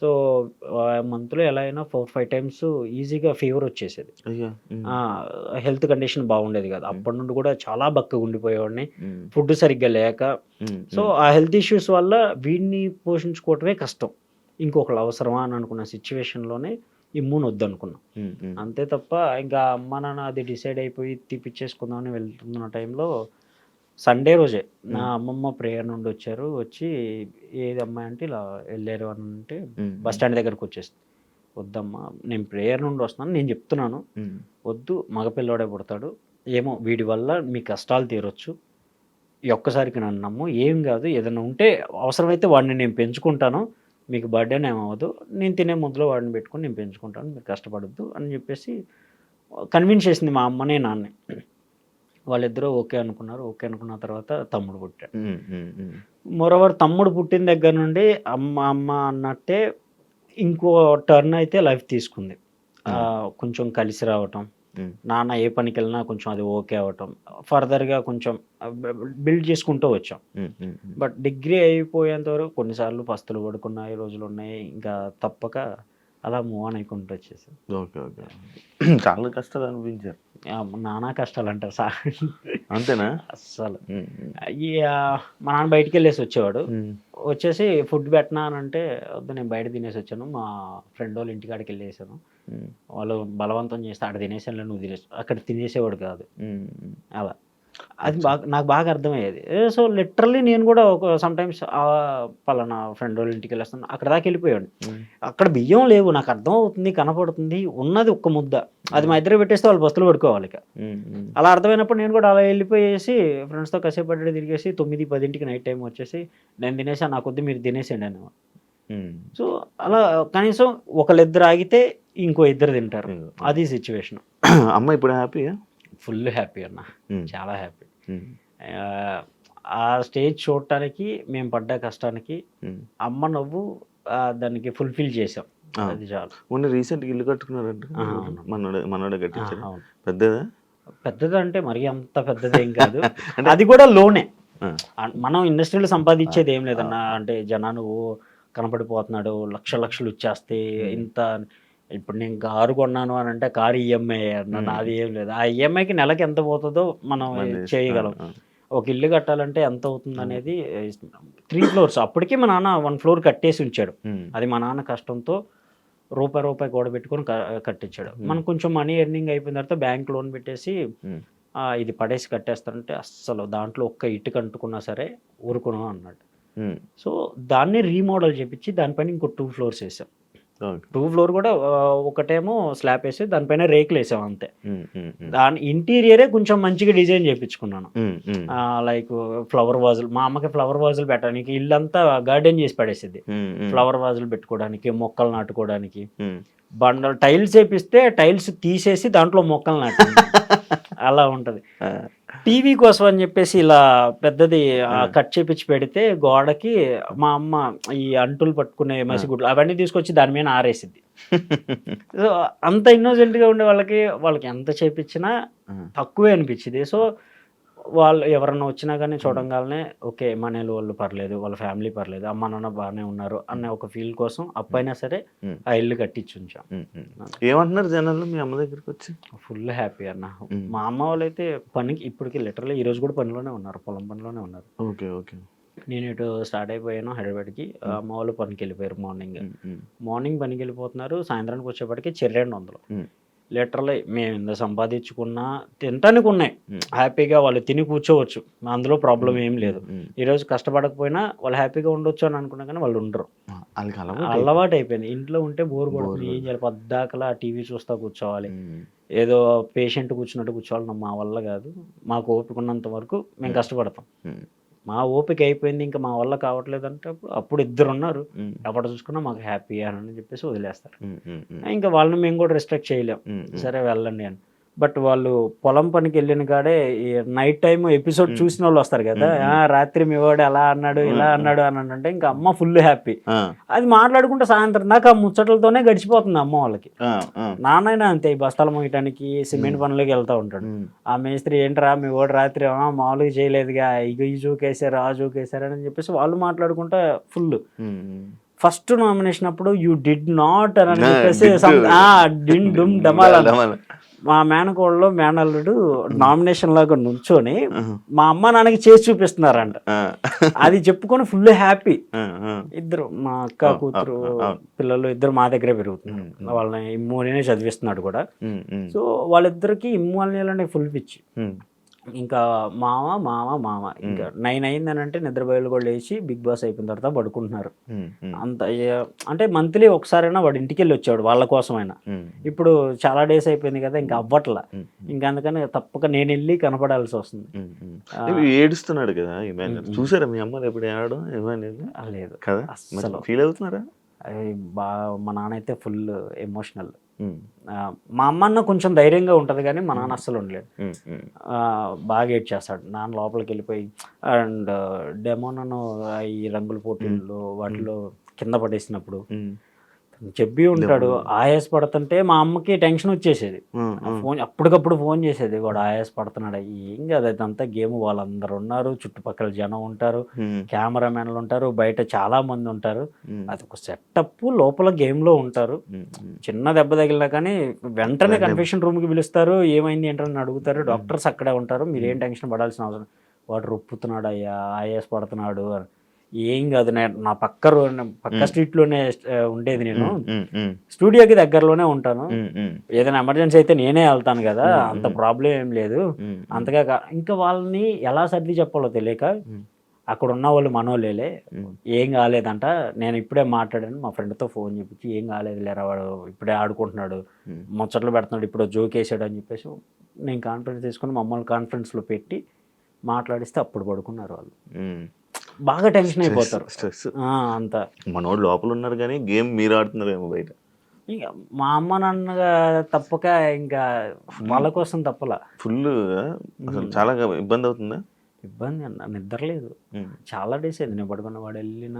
S3: సో మంత్లో ఎలా అయినా 4-5 టైమ్స్ ఈజీగా ఫీవర్ వచ్చేసేది. హెల్త్ కండిషన్ బాగుండేది కాదు. అప్పటి నుండి కూడా చాలా బక్కగా ఉండిపోయేవాడిని, ఫుడ్ సరిగ్గా లేక. సో ఆ హెల్త్ ఇష్యూస్ వల్ల వీడిని పోషించుకోవటమే కష్టం, ఇంకొకరు అవసరమా అని అనుకున్న సిచ్యువేషన్లోనే ఇమ్యూన్ వద్దనుకున్నాం. అంతే తప్ప ఇంకా అమ్మ నాన్న అది డిసైడ్ అయిపోయి తీపిచ్చేసుకుందామని వెళ్తున్న టైంలో సండే రోజే నా అమ్మమ్మ ప్రేయర్ నుండి వచ్చారు. వచ్చి ఏది అమ్మాయి అంటే ఇలా వెళ్ళారు అని అంటే బస్ స్టాండ్ దగ్గరకు వచ్చేసింది. వద్దమ్మా, నేను ప్రేయర్ నుండి వస్తున్నాను, నేను చెప్తున్నాను వద్దు, మగపిల్లవాడే పుడతాడు, ఏమో వీడి వల్ల మీ కష్టాలు తీరొచ్చు, ఈ ఒక్కసారికి నన్ను నమ్ము, ఏం కాదు, ఏదైనా ఉంటే అవసరమైతే వాడిని నేను పెంచుకుంటాను, మీకు బర్త్డేనే ఏమవ్వదు, నేను తినే ముద్దులో వాడిని పెట్టుకొని నేను పెంచుకుంటాను, మీరు కష్టపడద్దు అని చెప్పేసి కన్విన్స్ చేసింది మా అమ్మనే నాన్నే. వాళ్ళిద్దరూ ఓకే అనుకున్నారు. ఓకే అనుకున్న తర్వాత తమ్ముడు పుట్టాడు. మోరోవర్ తమ్ముడు పుట్టిన దగ్గర నుండి అమ్మ అన్నట్టే ఇంకో టర్న్ అయితే లైఫ్ తీసుకుంది. కొంచెం కలిసి రావటం, నాన్న ఏ పనికి వెళ్ళినా కొంచెం అది ఓకే అవ్వటం, ఫర్దర్గా కొంచెం బిల్డ్ చేసుకుంటూ వచ్చాం. బట్ డిగ్రీ అయిపోయేంత వరకు కొన్నిసార్లు పస్తులు పడుకున్న రోజులు ఉన్నాయి. ఇంకా తప్పక అలా మూవ్ ఆన్ అయికుంటూ వచ్చేసాం.
S2: Okay okay. చాలా కష్టాలు అనిపించారు.
S3: నానా కష్టాలు అంటారు సార్.
S2: అంతేనా?
S3: అస్సలు మా నాన్న బయటికి వెళ్ళేసి వచ్చేవాడు. వచ్చేసి ఫుడ్ పెట్టినా అని అంటే వద్దు, నేను బయట తినేసి వచ్చాను, మా ఫ్రెండ్ వాళ్ళ ఇంటికాడికి వెళ్ళేసాను, వాళ్ళు బలవంతం చేస్తే అక్కడ తినేసాను, నువ్వు తినేసి అక్కడ తినేసేవాడు కాదు. అలా అది నాకు బాగా అర్థమయ్యేది. సో లిటరల్లీ నేను కూడా ఒక సమ్టైమ్స్ పలానా ఫ్రెండ్ వాళ్ళ ఇంటికి వెళ్ళేస్తాను, అక్కడ దాకా వెళ్ళిపోయాడు. అక్కడ బియ్యం లేవు, నాకు అర్థం అవుతుంది, కనపడుతుంది, ఉన్నది ఒక్క ముద్ద, అది మా ఇద్దరు పెట్టేస్తే వాళ్ళు బస్సులు పడుకోవాలి. ఇక అలా అర్థమైనప్పుడు నేను కూడా అలా వెళ్ళిపోయేసి ఫ్రెండ్స్తో కాసేపు అడ్డు తిరిగేసి 9-10 నైట్ టైం వచ్చేసి నేను తినేసా, నా కొద్ది మీరు తినేసేయండి అని. సో అలా కనీసం ఒకళ్ళిద్దరు ఆగితే ఇంకో ఇద్దరు తింటారు, అది సిచ్యువేషన్.
S2: అమ్మ ఇప్పుడు హ్యాపీయా?
S3: ఫుల్ హ్యాపీ అన్న, చాలా హ్యాపీ. ఆ స్టేజ్ చూడటానికి మేము పడ్డ కష్టానికి అమ్మ నవ్వు దానికి ఫుల్ఫిల్ చేసాం, అది చాలు.
S2: మొన్న రీసెంట్గా ఇల్లు కట్టుకున్నారంట, మనోడే కట్టించారు. పెద్దదా?
S3: పెద్దదంటే మరి అంత పెద్దదేం కాదు, అది కూడా లోనే. మనం ఇండస్ట్రీలో సంపాదించేది ఏం లేదన్న, అంటే జనాలు కనపడిపోతున్నాడు, లక్షలు ఇచ్చేస్తే ఇంత. ఇప్పుడు నేను కారు కొన్నాను అని అంటే కారు ఈఎంఐ అన్న, నాది ఏం లేదు. ఆ ఈఎంఐకి నెలకి ఎంత పోతుందో మనం చేయగలం. ఒక ఇల్లు కట్టాలంటే ఎంత అవుతుంది అనేది 3 floors. అప్పటికే మా నాన్న 1 floor కట్టేసి ఉంచాడు. అది మా నాన్న కష్టంతో రూపాయి కూడబెట్టుకొని కట్టించాడు. మనం కొంచెం మనీ ఎర్నింగ్ అయిపోయిన తర్వాత బ్యాంక్ లోన్ పెట్టేసి ఇది పడేసి కట్టేస్తారంటే అస్సలు దాంట్లో ఒక్క ఇటుక అంటుకున్నా సరే ఊరుకున్నాం అన్నాడు. సో దాన్ని రీమోడల్ చేపించి దానిపైన ఇంకో 2 floors వేసాం. 2 floor కూడా ఒకటేమో స్లాబ్ వేసి దానిపైన రేకులు వేసాం అంతే. దాని ఇంటీరియరే కొంచెం మంచిగా డిజైన్ చేయించుకున్నాను. లైక్ ఫ్లవర్ వాజులు, మా అమ్మకి ఫ్లవర్ వాజులు పెట్టడానికి ఇల్లంతా గార్డెన్ చేసి పడేసింది. ఫ్లవర్ వాజులు పెట్టుకోవడానికి, మొక్కలు నాటుకోవడానికి, బండలు టైల్స్ వేపిస్తే టైల్స్ తీసేసి దాంట్లో మొక్కలు నాటింది. అలా ఉంటది. టీవీ కోసం అని చెప్పేసి ఇలా పెద్దది కట్ చేపిచ్చి పెడితే గోడకి మా అమ్మ ఈ అంటులు పట్టుకునే మసిగుడ్లు అవన్నీ తీసుకొచ్చి దాని మీద ఆరేసిద్ది. సో అంత ఇన్నోసెంట్‌గా ఉండే వాళ్ళకి ఎంత చేపిచ్చినా తక్కువే అనిపిచ్చిద్ది. సో వాళ్ళు ఎవరన్నా వచ్చినా గానీ చూడంగాల్నే ఓకే. మనోళ్ళు వాళ్ళు పర్లేదు. వాళ్ళ ఫ్యామిలీ పర్లేదు. అమ్మ, నాన్న బానే ఉన్నారు అనే ఒక ఫీల్ కోసం అప్పైనా సరే ఆ ఇల్లు కట్టించుంచాం.
S2: ఏమంటున్నారు జనాలు మీ అమ్మ దగ్గరికొచ్చి?
S3: ఫుల్ హ్యాపీ అన్న. మా అమ్మ వాళ్ళైతే పనికి ఇప్పటికి లిటరల్లీ ఈరోజు కూడా పనిలోనే ఉన్నారు. పొలం పనిలోనే ఉన్నారు.
S2: ఓకే. ఓకే.
S3: నేను ఇటు స్టార్ట్ అయిపోయాను హైదరాబాద్‌కి. అమ్మ వాళ్ళు పనికెళ్ళిపోయారు మార్నింగ్. మార్నింగ్ పనికెళ్ళిపోతున్నారు. సాయంత్రానికి వచ్చేప్పటికి చెర్రెండు వందలు. లిటరల్లీ మేము ఇంత సంపాదించుకున్నా తినటానికి ఉన్నాయి. హ్యాపీగా వాళ్ళు తిని కూర్చోవచ్చు. అందులో ప్రాబ్లం ఏం లేదు. ఈరోజు కష్టపడకపోయినా వాళ్ళు హ్యాపీగా ఉండొచ్చు అని అనుకున్నా కానీ వాళ్ళు ఉండరు. అలవాటు అయిపోయింది. ఇంట్లో ఉంటే బోర్ కొడుతుంది. ఏం చేయాలి పద్దాకలా టీవీ చూస్తా కూర్చోవాలి. ఏదో పేషెంట్ కూర్చున్నట్టు కూర్చోవాలి మా వల్ల కాదు. మాకు ఓపిక ఉన్నంత వరకు మేము కష్టపడతాం. మా ఓపిక అయిపోయింది ఇంకా మా వల్ల కావట్లేదు అంటే అప్పుడు ఇద్దరు ఉన్నారు. ఎప్పుడు చూసుకున్నా మాకు హ్యాపీ అని చెప్పేసి వదిలేస్తారు. ఇంకా వాళ్ళని మేము కూడా రెస్ట్రిక్ట్ చేయలేం. సరే వెళ్ళండి అని. బట్ వాళ్ళు పొలం పనికి వెళ్ళిన కాడే ఈ నైట్ టైం ఎపిసోడ్ చూసిన వాళ్ళు వస్తారు కదా. రాత్రి మీ వాడు అలా అన్నాడు ఇలా అన్నాడు అని అంటే ఇంకా అమ్మ ఫుల్ హ్యాపీ. అది మాట్లాడుకుంటే సాయంత్రం దాకా ముచ్చట్లతోనే గడిచిపోతుంది అమ్మ వాళ్ళకి. నాన్నైనా అంతే. ఈ బస్తాలు మోయటానికి సిమెంట్ పనులకి వెళ్తా ఉంటాడు. ఆ మేస్త్రి ఏంట్రా మీ వాడు రాత్రి మామూలుగా చేయలేదుగా ఇక ఈ జోకేసారు ఆ జోకేసారు అని చెప్పేసి వాళ్ళు మాట్లాడుకుంటా ఫుల్. ఫస్ట్ నామినేషన్ అప్పుడు యూ డిడ్ నాట్ అని చెప్పేసి మా మేనకోడలో మేనల్లుడు నామినేషన్ లాగా నుంచొని మా అమ్మ నాన్నకి చేసి చూపిస్తున్నారంట. అది చెప్పుకొని ఫుల్ హ్యాపీ. ఇద్దరు మా అక్క కూతురు పిల్లలు ఇద్దరు మా దగ్గరే పెరుగుతున్నారు. వాళ్ళని ఇమ్మూనే చదివిస్తున్నాడు కూడా. సో వాళ్ళిద్దరికి ఇమ్మూనే ఫుల్ పిచ్చి. ఇంకా మామ ఇంకా 9 అయిందని అంటే నిద్రపోయేలు కూడా లేచి బిగ్ బాస్ అయిపోయిన తర్వాత పడుకుంటున్నారు. అంత అంటే మంత్లీ ఒకసారైనా వాడు ఇంటికి వెళ్ళి వచ్చాడు వాళ్ళ కోసమైనా. ఇప్పుడు చాలా డేస్ అయిపోయింది కదా ఇంకా అవ్వట్లా. ఇంకా అందుకని తప్పక నేను వెళ్ళి కనపడాల్సి వస్తుంది.
S2: ఏడుస్తున్నాడు కదా చూసారా మీ అమ్మ ఎప్పుడు ఏడడం
S3: లేదు
S2: కదా అసలు ఫీల్ అవుతున్నారా?
S3: మా నాన్న అయితే ఫుల్ ఎమోషనల్. మా అమ్మన్న కొంచెం ధైర్యంగా ఉంటుంది కానీ మా నాన్న అస్సలు ఉండలేడు. బాగా ఏడ్ చేస్తాడు. నాన్న లోపలికి వెళ్ళిపోయి అండ్ డెమోనను ఈ రంగుల పోటీల్లో వాటిలో కింద పడేసినప్పుడు చెప్పి ఉంటాడు. ఆయాస పడుతుంటే మా అమ్మకి టెన్షన్ వచ్చేసేది. ఫోన్ అప్పటికప్పుడు ఫోన్ చేసేది. వాడు ఆయాస పడుతున్నాడు. ఏం కాదు అదంతా గేమ్. వాళ్ళందరూ ఉన్నారు, చుట్టుపక్కల జనం ఉంటారు, కెమెరామెన్లు ఉంటారు, బయట చాలా మంది ఉంటారు. అది ఒక సెటప్. లోపల గేమ్ లో ఉంటారు. చిన్న దెబ్బ తగిలినా కానీ వెంటనే కన్ఫెషన్ రూమ్ కి పిలుస్తారు. ఏమైంది ఏంటని అడుగుతారు. డాక్టర్స్ అక్కడే ఉంటారు. మీరేం టెన్షన్ పడాల్సిన అవసరం. వాడు రొప్పుతున్నాడు అయ్యా ఆయాస పడుతున్నాడు అని. ఏం కాదు. నా పక్క స్ట్రీట్ లోనే ఉండేది. నేను స్టూడియోకి దగ్గరలోనే ఉంటాను. ఏదైనా ఎమర్జెన్సీ అయితే నేనే వెళ్తాను కదా. అంత ప్రాబ్లం ఏం లేదు. అంతగా ఇంకా వాళ్ళని ఎలా సర్ది చెప్పాలో తెలియక అక్కడ ఉన్న వాళ్ళు మనోళ్ళే ఏం కాలేదంట. నేను ఇప్పుడే మాట్లాడాను మా ఫ్రెండ్తో ఫోన్ చేపించి ఏం కాలేదు లేరా వాడు ఇప్పుడే ఆడుకుంటున్నాడు ముచ్చట్లు పెడుతున్నాడు ఇప్పుడు జోక్ వేసాడు అని చెప్పేసి నేను కాన్ఫరెన్స్ తీసుకుని మమ్మల్ని కాన్ఫరెన్స్లో పెట్టి మాట్లాడిస్తే అప్పుడు పడుకున్నారు వాళ్ళు. బాగా టెన్షన్ అయిపోతారు.
S2: స్ట్రెస్
S3: అంత
S2: మనోడు లోపల ఉన్నారు కానీ గేమ్ మీరు ఆడుతున్నారేమో బయట.
S3: ఇక మా అమ్మ నాన్నగా తప్పక ఇంకా వాళ్ళ కోసం తప్పలా.
S2: ఫుల్ అసలు చాలా ఇబ్బంది అవుతుందా?
S3: ఇబ్బంది అన్న నిద్ర లేదు. చాలా డేస్ అయింది నేను పడుకున్న. వాడు వెళ్ళిన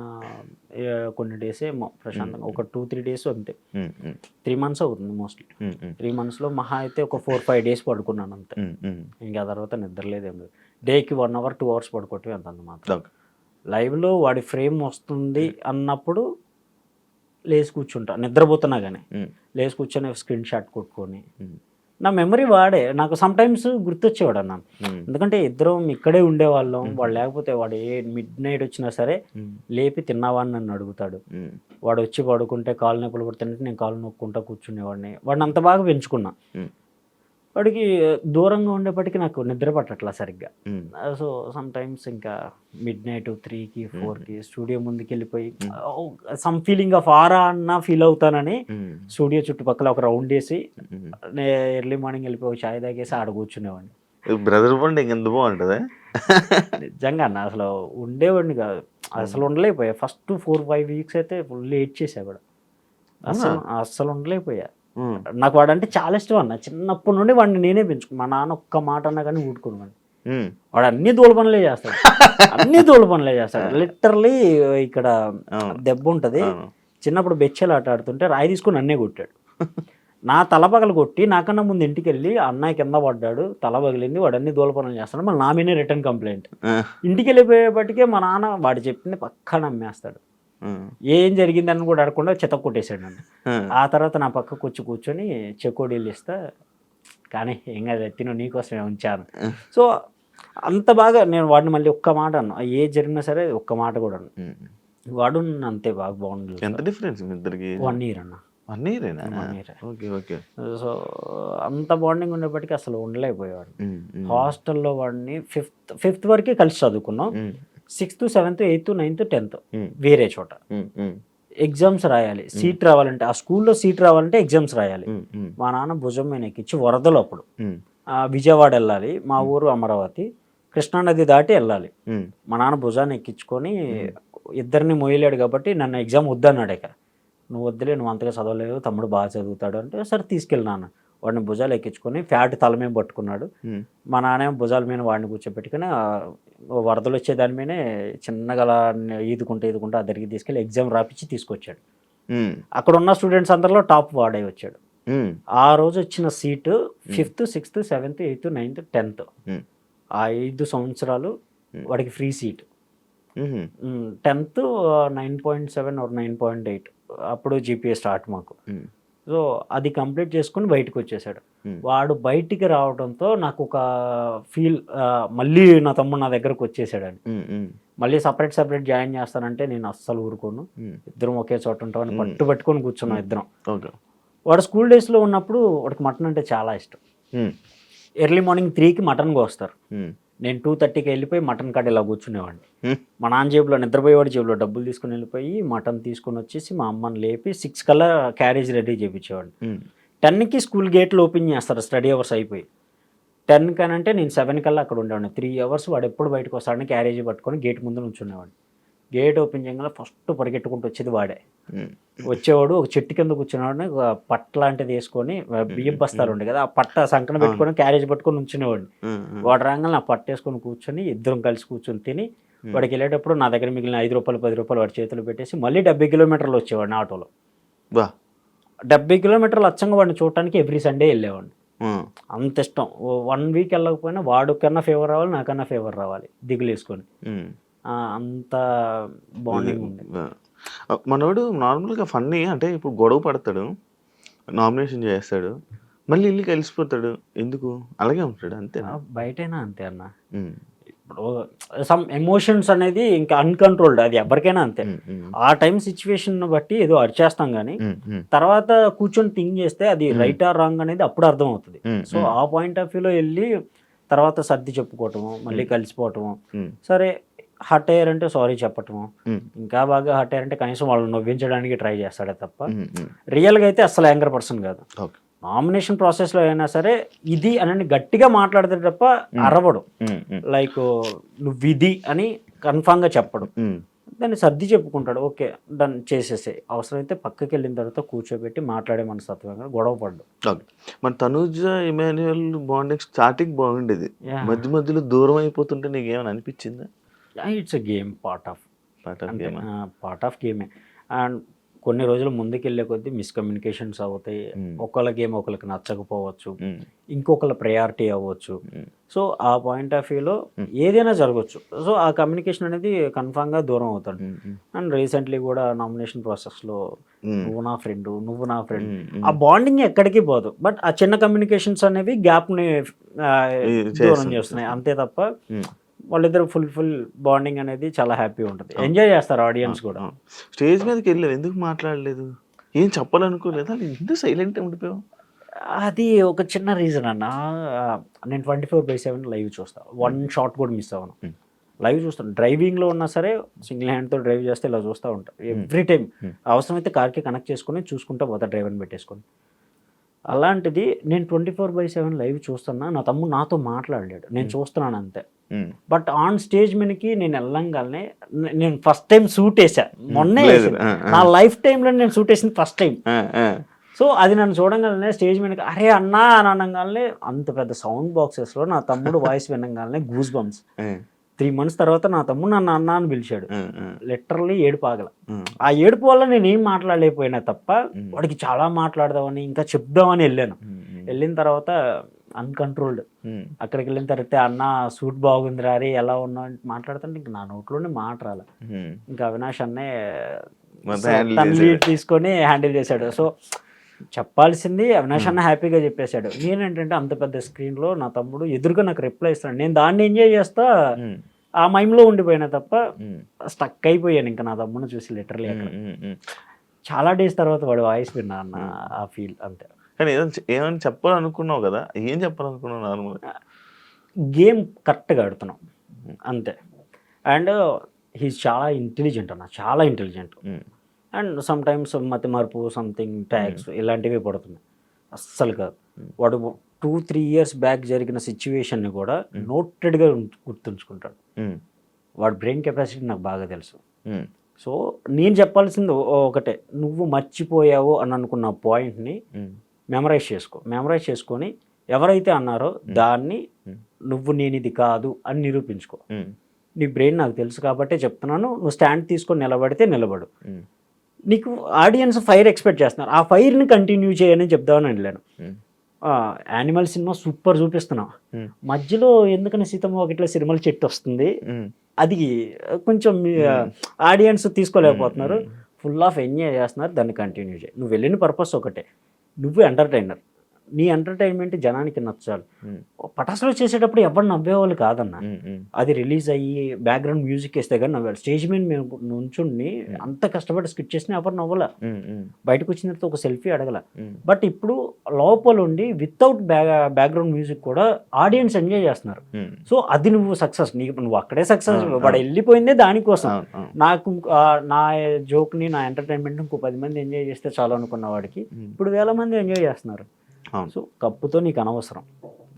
S3: కొన్ని డేస్ ఏమో ప్రశాంతంగా ఒక 2-3 డేస్ అంతే. 3 months అవుతుంది మోస్ట్లీ. 3 monthsలో మహా అయితే ఒక 4-5 days పడుకున్నాను అంతే. ఇంకా తర్వాత నిద్ర లేదేం లేదు. డేకి 1 hour 2 hours పడుకోవటం అంత మాత్రం. లైవ్లో వాడి ఫ్రేమ్ వస్తుంది అన్నప్పుడు లేచి కూర్చుంటా. నిద్రపోతున్నా కానీ లేచి కూర్చొని స్క్రీన్ షాట్ కొట్టుకొని నా మెమరీ వాడే నాకు సమ్ టైమ్స్ గుర్తొచ్చేవాడు అన్న. ఎందుకంటే ఇద్దరం ఇక్కడే ఉండేవాళ్ళం. వాడు లేకపోతే వాడు midnight వచ్చినా సరే లేపి తిన్నావా అని నన్ను అడుగుతాడు. వాడు వచ్చి పడుకుంటే కాలు నొప్పులు పడుతుంటే నేను కాలు నొక్కుంటా కూర్చునేవాడిని. వాడిని అంత బాగా పెంచుకున్నా. వాడికి దూరంగా ఉండేప్పటికీ నాకు నిద్ర పట్టట్లా సరిగ్గా. సో సమ్ టైమ్స్ ఇంకా midnight 3కి 4కి స్టూడియో ముందుకు వెళ్ళిపోయి సమ్ ఫీలింగ్ ఆఫ్ ఆరా అన్న ఫీల్ అవుతానని స్టూడియో చుట్టుపక్కల ఒక రౌండ్ వేసి ఎర్లీ మార్నింగ్ వెళ్ళిపోయి చాయ్ తాగేసి ఆడ కూర్చునేవాడిని.
S2: బ్రదర్ బాండ్ ఎంత బాగుంటుంది
S3: నిజంగా అన్న. అసలు ఉండేవాడిని కాదు. అసలు ఉండలేకపోయా. ఫస్ట్ 4-5 weeks అయితే ఫుల్ ఏడ్ చేసా కూడా. అసలు ఉండలేకపోయా. నాకు వాడంటే చాలా ఇష్టం అన్న. చిన్నప్పటి నుండి వాడిని నేనే పెంచుకున్నాను. మా నాన్న ఒక్క మాట అన్నా కానీ ఊడుకున్నాను. వాడు అన్ని దూల పనులే చేస్తాడు, అన్ని దూల పనులే చేస్తాడు. లిటరలీ ఇక్కడ దెబ్బ ఉంటుంది. చిన్నప్పుడు బెచ్చెలు ఆట ఆడుతుంటే రాయి తీసుకుని నన్నే కొట్టాడు. నా తల పగలు కొట్టి నాకన్నా ముందు ఇంటికి వెళ్ళి అన్నయ్య కింద పడ్డాడు, తల పగిలింది, వాడు అన్ని దూల పనులు చేస్తాడు, మళ్ళీ నా మీదే రిటర్న్ కంప్లైంట్. ఇంటికి వెళ్ళిపోయేపటికే మా నాన్న వాడు చెప్పింది పక్కా నమ్మేస్తాడు. ఏం జరిగిందని కూడా అడగకుండా చెత్త కొట్టేశాడు నన్ను. ఆ తర్వాత నా పక్కకు వచ్చి కూర్చొని చెకోడీలు ఇస్తా, కానీ ఏం కాదు తిను నీకోసమే ఉంచాను. సో అంత బాగా నేను వాడిని మళ్ళీ ఒక్క మాట అన్నా, ఏ జరిగినా సరే ఒక్క మాట కూడా అన్నా. వాడు అంతే బాగా బాగుంది.
S2: ఎంత డిఫరెన్స్ మీ ఇద్దరికి?
S3: 1 year అన్న.
S2: 1 year? Okay okay.
S3: సో అంత బాండింగ్ ఉండేప్పటికీ అసలు ఉండలేకపోయేవాడు. హాస్టల్లో వాడిని ఫిఫ్త్ వరకే కలిసి చదువుకున్నాం. 6th, 7th, 8th, 9th, 10th వేరే చోట. ఎగ్జామ్స్ రాయాలి, సీట్ రావాలంటే ఆ స్కూల్లో సీట్ రావాలంటే ఎగ్జామ్స్ రాయాలి. మా నాన్న భుజం మీద ఎక్కించి వరదలు అప్పుడు విజయవాడ వెళ్ళాలి, మా ఊరు అమరావతి, కృష్ణానది దాటి వెళ్ళాలి. మా నాన్న భుజాన్ని ఎక్కించుకొని ఇద్దరిని మోయలేడు కాబట్టి నన్ను ఎగ్జామ్ వద్దన్నాడు. ఇక నువ్వు వద్దులే, నువ్వు అంతగా చదవలేవు, తమ్ముడు బాగా చదువుతాడు అంటే సరే తీసుకెళ్ళినాను. వాడిని భుజాలు ఎక్కించుకొని ఫ్యాట్ తల మీద పట్టుకున్నాడు. మా నాన్న భుజాల మీద వాడిని కూర్చోబెట్టుకుని వరదలు వచ్చే దాని మీదే చిన్నగా అలా ఈదుకుంటూ ఆ దగ్గరికి తీసుకెళ్ళి ఎగ్జామ్ రాపిచ్చి తీసుకొచ్చాడు. అక్కడ ఉన్న స్టూడెంట్స్ అందరిలో టాప్ వాడే వచ్చాడు. ఆ రోజు వచ్చిన seat 5th, 6th, 7th, 8th, 9th, 10th ఆ 5 సంవత్సరాలు వాడికి ఫ్రీ సీట్. 10th 9.7 or 9.8 అప్పుడు జీపీఏ స్టార్ట్ మాకు. సో అది కంప్లీట్ చేసుకుని బయటకు వచ్చేసాడు. వాడు బయటికి రావడంతో నాకు ఒక ఫీల్, మళ్ళీ నా తమ్ముడు నా దగ్గరకు వచ్చేసాడని. మళ్ళీ సపరేట్ జాయిన్ చేస్తానంటే నేను అస్సలు ఊరుకోను, ఇద్దరం ఒకే చోట ఉంటామని పట్టుకొని కూర్చున్నాం ఇద్దరం. వాడు స్కూల్ డేస్లో ఉన్నప్పుడు వాడికి మటన్ అంటే చాలా ఇష్టం. ఎర్లీ మార్నింగ్ 3కి మటన్ కోస్తారు. నేను 2:30కి వెళ్ళిపోయి మటన్ కాడ ఇలా కూర్చునేవాడిని. మా నాన్న జేబులో, నిద్రపోయేవాడి జేబులో డబ్బులు తీసుకుని వెళ్ళిపోయి మటన్ తీసుకుని వచ్చేసి మా అమ్మని లేపి 6 కల్లా క్యారేజ్ రెడీ చేయించేవాడిని. 10కి స్కూల్ గేట్లు ఓపెన్ చేస్తారు స్టడీ అవర్స్ అయిపోయి. 10 కనంటే నేను 7 కల్లా అక్కడ ఉండేవాడిని. 3 hours వాడు ఎప్పుడు బయటకు వస్తాడని క్యారేజీ పట్టుకొని గేట్ ముందు నుంచునేవాడిని. గేట్ ఓపెన్ చేయగానే ఫస్ట్ పరిగెట్టుకుంటూ వచ్చేది వాడే. వచ్చేవాడు ఒక చెట్టు కింద కూర్చునేవాడిని, ఒక పట్ట లాంటిది వేసుకొని, బియ్యం బస్తాలు ఉండే కదా, ఆ పట్ట సంకన పెట్టుకొని క్యారేజ్ పట్టుకొని ఉంచునేవాడిని. వాడు రాగానే నా పట్ట వేసుకొని కూర్చొని ఇద్దరం కలిసి కూర్చొని తిని, వాడికి వెళ్ళేటప్పుడు నా దగ్గర మిగిలిన 5 రూపాయలు 10 రూపాయలు వాడి చేతులు పెట్టేసి మళ్ళీ 70 కిలోమీటర్లు వచ్చేవాడిని ఆటోలో. 70 కిలోమీటర్లు అచ్చంగా వాడిని చూడటానికి ఎవ్రీ సండే వెళ్ళేవాడిని. అంత ఇష్టం. 1 week వెళ్ళకపోయినా వాడు కన్నా ఫేవర్ రావాలి, నాకన్నా ఫేవర్ రావాలి, దిగులు వేసుకొని. అంత బాండింగ్ ఉంది.
S2: మనోడు నార్మల్గా ఫన్నీ అంటే ఇప్పుడు గొడవ పడతాడు, నామినేషన్ చేస్తాడు, మళ్ళీ ఇల్లు కలిసిపోతాడు. ఎందుకు అలాగే ఉంటాడు? అంతే
S3: బయటైనా అంతే అన్న. ఇప్పుడు సమ్ ఎమోషన్స్ అనేది ఇంకా అన్కంట్రోల్డ్, అది ఎవరికైనా అంతే. ఆ టైం సిచ్యువేషన్ బట్టి ఏదో అరిచేస్తాం కానీ తర్వాత కూర్చొని థింక్ చేస్తే అది రైట్ ఆర్ రాంగ్ అనేది అప్పుడు అర్థం అవుతుంది. సో ఆ పాయింట్ ఆఫ్ వ్యూలో వెళ్ళి తర్వాత సర్ది చెప్పుకోవటము, మళ్ళీ కలిసిపోవటము. సరే హర్ట్ అయ్యారంటే సారీ చెప్పటము, ఇంకా బాగా హర్ట్ అయ్యారంటే కనీసం వాళ్ళని నవ్వించడానికి ట్రై చేస్తాడే తప్ప రియల్గా అయితే అసలు యాంగర్ పర్సన్ కాదు. నామినేషన్ ప్రాసెస్లో అయినా సరే ఇది అని గట్టిగా మాట్లాడతాడు తప్ప అరవడు. లైక్ నువ్వు ఇది అని కన్ఫామ్గా చెప్పడు, దాన్ని సర్ది చెప్పుకుంటాడు. ఓకే డన్ చేసేసే, అవసరమైతే పక్కకి వెళ్ళిన తర్వాత కూర్చోబెట్టి మాట్లాడే మనస్తత్వంగా గొడవ పడ్డు.
S2: మన తనూజ ఇమాన్యుయల్ బాండింగ్ స్టార్టింగ్ బాగుండేది, మధ్య మధ్యలో దూరం అయిపోతుంటే నీకు ఏమైనా అనిపించిందా?
S3: It's a game, part of గేమే. అండ్ కొన్ని రోజులు ముందుకు వెళ్ళే కొద్దీ మిస్కమ్యూనికేషన్స్ అవుతాయి. ఒకళ్ళ గేమ్ ఒకరికి నచ్చకపోవచ్చు, ఇంకొకళ్ళ ప్రయారిటీ అవ్వచ్చు. సో ఆ పాయింట్ ఆఫ్ వ్యూలో ఏదైనా జరగవచ్చు. సో ఆ కమ్యూనికేషన్ అనేది కన్ఫామ్గా దూరం అవుతాడు. అండ్ రీసెంట్లీ కూడా నామినేషన్ ప్రాసెస్లో నువ్వు నా ఫ్రెండ్, నువ్వు నా ఫ్రెండ్, ఆ బాండింగ్ ఎక్కడికి పోదు. బట్ ఆ చిన్న కమ్యూనికేషన్స్ అనేవి గ్యాప్ని దూరం చేస్తున్నాయి అంతే తప్ప వాళ్ళిద్దరు ఫుల్ బాండింగ్ అనేది చాలా హ్యాపీగా ఉంటుంది. ఎంజాయ్ చేస్తారు ఆడియన్స్ కూడా.
S2: స్టేజ్ మీదకి వెళ్ళారు, ఎందుకు మాట్లాడలేదు? ఏం చెప్పాలనుకోలేదా? ఎందుకు సైలెంట్ ఉండిపోయావు?
S3: అది ఒక చిన్న రీజన్ అన్న. నేను 24/7 లైవ్ చూస్తాను. 1 షాట్ కూడా మిస్ అవ్వను. లైవ్ చూస్తాను. డ్రైవింగ్లో ఉన్నా సరే సింగిల్ హ్యాండ్తో డ్రైవ్ చేస్తే ఇలా చూస్తూ ఉంటాను ఎవ్రీ టైం. అవసరమైతే కార్కి కనెక్ట్ చేసుకొని చూసుకుంటా పోతా డ్రైవర్ని పెట్టేసుకొని. అలాంటిది నేను 24/7 లైవ్ చూస్తున్నా, నా తమ్ముడు నాతో మాట్లాడలేడు, నేను చూస్తున్నాను అంతే. బట్ ఆన్ స్టేజ్ మీదకి నేను వెళ్ళంగానే నేను ఫస్ట్ టైం సూట్ వేసా. మొన్నే నా లైఫ్ టైంలో నేను సూట్ వేసింది ఫస్ట్ టైం. సో అది నన్ను చూడంగానే స్టేజ్ మీద అరే అన్నా అని అనగానే అంత పెద్ద సౌండ్ బాక్సెస్లో నా తమ్ముడు వాయిస్ వినగానే గూస్ బంప్స్. 3 months తర్వాత నా తమ్ముడు నన్ను అన్న అని పిలిచాడు. లిటరల్లీ ఏడుపు ఆగల. ఆ ఏడుపు వల్ల నేను ఏం మాట్లాడలేకపోయినా తప్ప వాడికి చాలా మాట్లాడదామని ఇంకా చెప్దామని వెళ్ళాను. వెళ్ళిన తర్వాత అన్కంట్రోల్డ్. అక్కడికి వెళ్ళిన తర్వాత అన్న సూట్ బాగుందిరా రే ఎలా ఉన్నావు అని మాట్లాడుతుంటే ఇంకా నా నోట్లోనే మాట రాల. ఇంకా అవినాష్ అన్నే తన లీడ్ తీసుకొని హ్యాండిల్ చేశాడు. సో చెప్పాల్సింది అవినాష్ అన్న హ్యాపీగా చెప్పేశాడు. నేనేంటంటే అంత పెద్ద స్క్రీన్లో నా తమ్ముడు ఎదురుగా నాకు రిప్లై ఇస్తాడు. నేను దాన్ని ఎంజాయ్ చేస్తా ఆ మైమ్లో ఉండిపోయినా తప్ప స్టక్ అయిపోయాను ఇంకా నా తమ్ముడిని చూసి లిటరలీ. అక్కడ చాలా డేస్ తర్వాత వాడు వాయిస్ విన్నా అన్న ఆ ఫీల్ అంతే.
S2: కానీ ఏమైనా చెప్పాలనుకున్నావు కదా, ఏం చెప్పాలనుకున్నావు నార్మల్గా?
S3: గేమ్ కరెక్ట్గా ఆడుతున్నాం అంతే. అండ్ హీస్ చాలా ఇంటెలిజెంట్ అన్న, చాలా ఇంటెలిజెంట్. అండ్ సమ్ టైమ్స్ మతి మార్పు సంథింగ్ ట్యాగ్స్ ఇలాంటివి పడుతున్నాయి. అస్సలు కాదు. వాడు 2-3 years బ్యాక్ జరిగిన సిచ్యువేషన్ని కూడా నోటెడ్గా గుర్తుంచుకుంటాడు. వాడు బ్రెయిన్ కెపాసిటీ నాకు బాగా తెలుసు. సో నేను చెప్పాల్సింది ఒకటే, నువ్వు మర్చిపోయావు అని అనుకున్న పాయింట్ని మెమరైజ్ చేసుకో. మెమరైజ్ చేసుకొని ఎవరైతే అన్నారో దాన్ని నువ్వు నేను ఇది కాదు అని నిరూపించుకో. నీ బ్రెయిన్ నాకు తెలుసు కాబట్టే చెప్తున్నాను. నువ్వు స్టాండ్ తీసుకొని నిలబడితే నిలబడు. నీకు ఆడియన్స్ ఫైర్ ఎక్స్పెక్ట్ చేస్తున్నారు, ఆ ఫైర్ని కంటిన్యూ చేయని చెప్దామని వెళ్ళాను. యానిమల్ సినిమా సూపర్ చూపిస్తున్నావు, మధ్యలో ఎందుకని సీతమ్మ ఒకటిలో సిరిమల చెట్టు వస్తుంది, అది కొంచెం ఆడియన్స్ తీసుకోలేకపోతున్నారు. ఫుల్ ఆఫ్ ఎంజాయ్ చేస్తున్నారు, దాన్ని కంటిన్యూ చేయి. నువ్వు వెళ్ళిన పర్పస్ ఒకటే, నువ్వు ఎంటర్టైనర్. నీ ఎంటర్టైన్మెంట్ జనానికి నచ్చాలి. పటాసులో చేసేటప్పుడు ఎవరు నవ్వేవాళ్ళు కాదన్న. అది రిలీజ్ అయ్యి బ్యాక్గ్రౌండ్ మ్యూజిక్ వేస్తే కానీ నవ్వాలి. స్టేజ్ మీద మేము నుంచుని అంత కష్టపడి స్కిట్ చేసినా ఎవరు నవ్వాల. బయటకు వచ్చిన తర్వాత ఒక సెల్ఫీ అడగల. బట్ ఇప్పుడు లోపల ఉండి వితౌట్ బ్యాక్గ్రౌండ్ మ్యూజిక్ కూడా ఆడియన్స్ ఎంజాయ్ చేస్తున్నారు. సో అది నువ్వు సక్సెస్. నువ్వు అక్కడే సక్సెస్. వాడు వెళ్ళిపోయిందే దానికోసం. నాకు నా జోక్ని, నా ఎంటర్టైన్మెంట్ ఇంకో 10 మంది ఎంజాయ్ చేస్తే చాలు అనుకున్న వాడికి ఇప్పుడు 1000 మంది ఎంజాయ్ చేస్తున్నారు. సో కప్పుతో నీకు అనవసరం.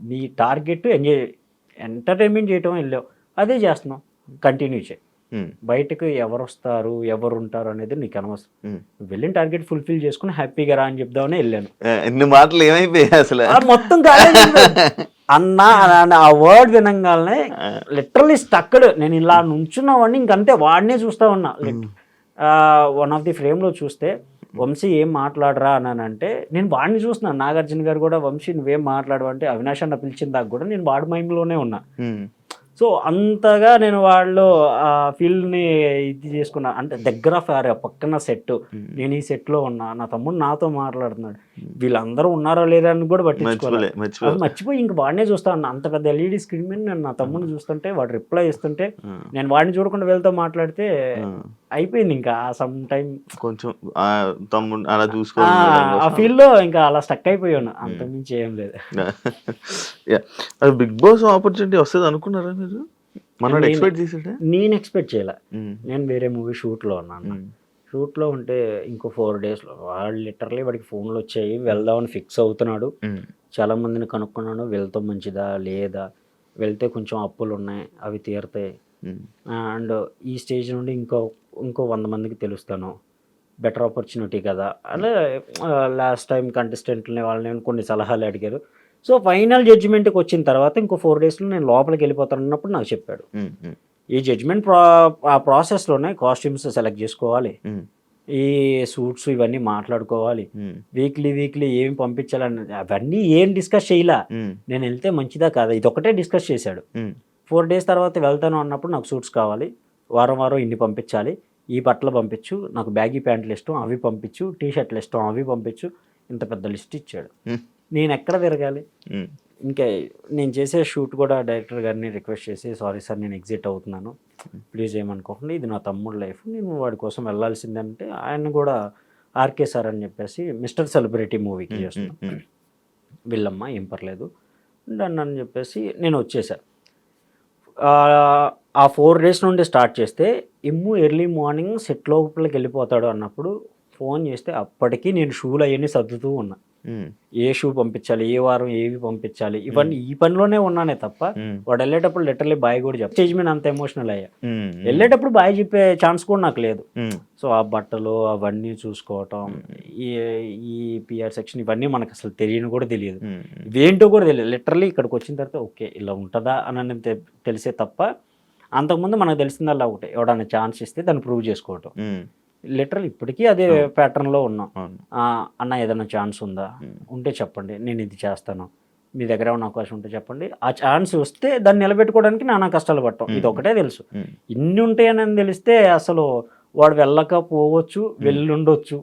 S3: నీ టార్గెట్ ఎంటర్టైన్మెంట్ చేయటం వెళ్ళావు, అదే చేస్తున్నావు, కంటిన్యూ చేయి. బయటకు ఎవరు వస్తారు ఎవరు ఉంటారు అనేది నీకు అనవసరం. వెళ్ళిన టార్గెట్ ఫుల్ఫిల్ చేసుకుని హ్యాపీగా రా అని చెప్దామని వెళ్ళాను.
S2: ఎన్ని మాటలు ఏమైపోయాయి అసలు
S3: మొత్తం అన్నా ఆ వర్డ్ వినంగానే లిటరల్లీ స్టక్డ్. నేను ఇలా నుంచున్నావాడిని ఇంకంతే, వాడినే చూస్తా ఉన్నా. వన్ ఆఫ్ ది ఫ్రేమ్లో చూస్తే వంశీ ఏం మాట్లాడరా అని అంటే నేను వాడిని చూస్తున్నాను. నాగార్జున గారు కూడా వంశీ నువ్వేం మాట్లాడు అంటే అవినాష్ అన్న పిలిచిన దాకా కూడా నేను వాడి మైండ్లోనే ఉన్నా. సో అంతగా నేను వాళ్ళు ఆ ఫీల్డ్ని ఇది చేసుకున్నా. అంటే దగ్గర పక్కన సెట్, నేను ఈ సెట్లో ఉన్నా, నా తమ్ముడు నాతో మాట్లాడుతున్నాడు, వీళ్ళందరూ ఉన్నారో లేరా అని కూడా పట్టించుకోవాలి. మర్చిపోయి ఇంక వాడినే చూస్తా ఉన్నా. అంత పెద్ద ఎల్ఈడి స్క్రీన్ మీద నేను నా తమ్ముడిని చూస్తుంటే వాడు రిప్లై ఇస్తుంటే నేను వాడిని చూడకుండా వీళ్ళతో మాట్లాడితే అయిపోయింది. ఇంకా సమ్ టైం కొంచెం
S2: తమ్ముడు అలా చూసుకో
S3: ఆ ఫీల్డ్లో ఇంకా అలా స్టక్ అయిపోయాను. అంతకుమించి ఏం లేదు.
S2: బిగ్ బాస్ ఆపర్చునిటీ వస్తుంది అనుకున్నారా మీరు? నేను
S3: ఎక్స్పెక్ట్ చేయలే. నేను వేరే మూవీ షూట్లో ఉన్నాను. షూట్లో ఉంటే ఇంకో 4 daysలో వాడు లిటరలీ వాడికి ఫోన్లు వచ్చాయి, వెళ్దామని ఫిక్స్ అవుతున్నాడు. చాలా మందిని కనుక్కున్నాను, వెళ్తాం మంచిదా లేదా, వెళ్తే కొంచెం అప్పులు ఉన్నాయి అవి తీరుతాయి, అండ్ ఈ స్టేజ్ నుండి ఇంకో 100 మందికి తెలుస్తాను, బెటర్ ఆపర్చునిటీ కదా. అలా లాస్ట్ టైం కంటెస్టెంట్ని వాళ్ళని కొన్ని సలహాలు అడిగారు. సో ఫైనల్ జడ్జిమెంట్కి వచ్చిన తర్వాత ఇంకో 4 daysలో నేను లోపలికి వెళ్ళిపోతాను అన్నప్పుడు నాకు చెప్పాడు, ఈ జడ్జిమెంట్ ఆ ప్రాసెస్లోనే కాస్ట్యూమ్స్ సెలెక్ట్ చేసుకోవాలి, ఈ సూట్స్ ఇవన్నీ మాట్లాడుకోవాలి, వీక్లీ ఏమి పంపించాలని అవన్నీ ఏం డిస్కస్ చేయలా. నేను వెళ్తే మంచిదా కాదా ఇది ఒకటే డిస్కస్ చేశాడు. 4 days తర్వాత వెళ్తాను అన్నప్పుడు నాకు సూట్స్ కావాలి, వారం ఇన్ని పంపించాలి, ఈ బట్టలు పంపించు, నాకు బ్యాగీ ప్యాంట్లు ఇష్టం అవి పంపించు, టీ-షర్ట్లు ఇష్టం అవి పంపించు, ఇంత పెద్ద లిస్ట్ ఇచ్చాడు. నేను ఎక్కడ తిరగాలి? ఇంకా నేను చేసే షూట్ కూడా డైరెక్టర్ గారిని రిక్వెస్ట్ చేసి, సారీ సార్ నేను ఎగ్జిట్ అవుతున్నాను, ప్లీజ్ ఏమనుకోకుండా, ఇది నా తమ్ముడు లైఫ్, నేను వాడి కోసం వెళ్ళాల్సిందంటే ఆయన కూడా ఆర్కే సార్ అని చెప్పేసి మిస్టర్ సెలబ్రిటీ మూవీకి చేస్తున్నాను, వెళ్ళమ్మా ఏం పర్లేదు అని చెప్పేసి నేను వచ్చేసా. ఆ 4 days నుండి స్టార్ట్ చేస్తే ఎర్లీ మార్నింగ్ సెట్ లోపలికి వెళ్ళిపోతాడు అన్నప్పుడు ఫోన్ చేస్తే అప్పటికి నేను షూలు అవన్నీ సర్దుతూ ఉన్నా. ఏ షూ పంపించాలి, ఏ వారం ఏవి పంపించాలి, ఇవన్నీ ఈ పనిలోనే ఉన్నానే తప్ప వాడు వెళ్ళేటప్పుడు లిటరల్లీ బాయ్ కూడా చెప్పి స్టేజ్ మీద అంత ఎమోషనల్ అయ్యా. వెళ్ళేటప్పుడు బాయ్ చెప్పే ఛాన్స్ కూడా నాకు లేదు. సో ఆ బట్టలు అవన్నీ చూసుకోవటం, ఈ ఈ పిఆర్ సెక్షన్ ఇవన్నీ మనకు అసలు తెలియని కూడా తెలియదు, ఇవేంటో కూడా తెలియదు. లిటరల్లీ ఇక్కడికి వచ్చిన తర్వాత ఓకే ఇలా ఉంటుందా అని తెలిసే తప్ప అంతకుముందు మనకు తెలిసిందల్లా ఒకటే, ఎవడన్నా ఛాన్స్ ఇస్తే దాన్ని ప్రూవ్ చేసుకోవటం. లిటరల్ ఇప్పటికీ అదే ప్యాటర్న్లో ఉన్నాం. అన్న ఏదైనా ఛాన్స్ ఉందా, ఉంటే చెప్పండి, నేను ఇది చేస్తాను, మీ దగ్గర ఉన్న అవకాశం ఉంటే చెప్పండి. ఆ ఛాన్స్ వస్తే దాన్ని నిలబెట్టుకోవడానికి నానా కష్టాలు పడటం, ఇది ఒకటే తెలుసు. ఇన్ని ఉంటాయని తెలిస్తే అసలు వాడు వెళ్ళకపోవచ్చు, వెళ్ళుండొచ్చు,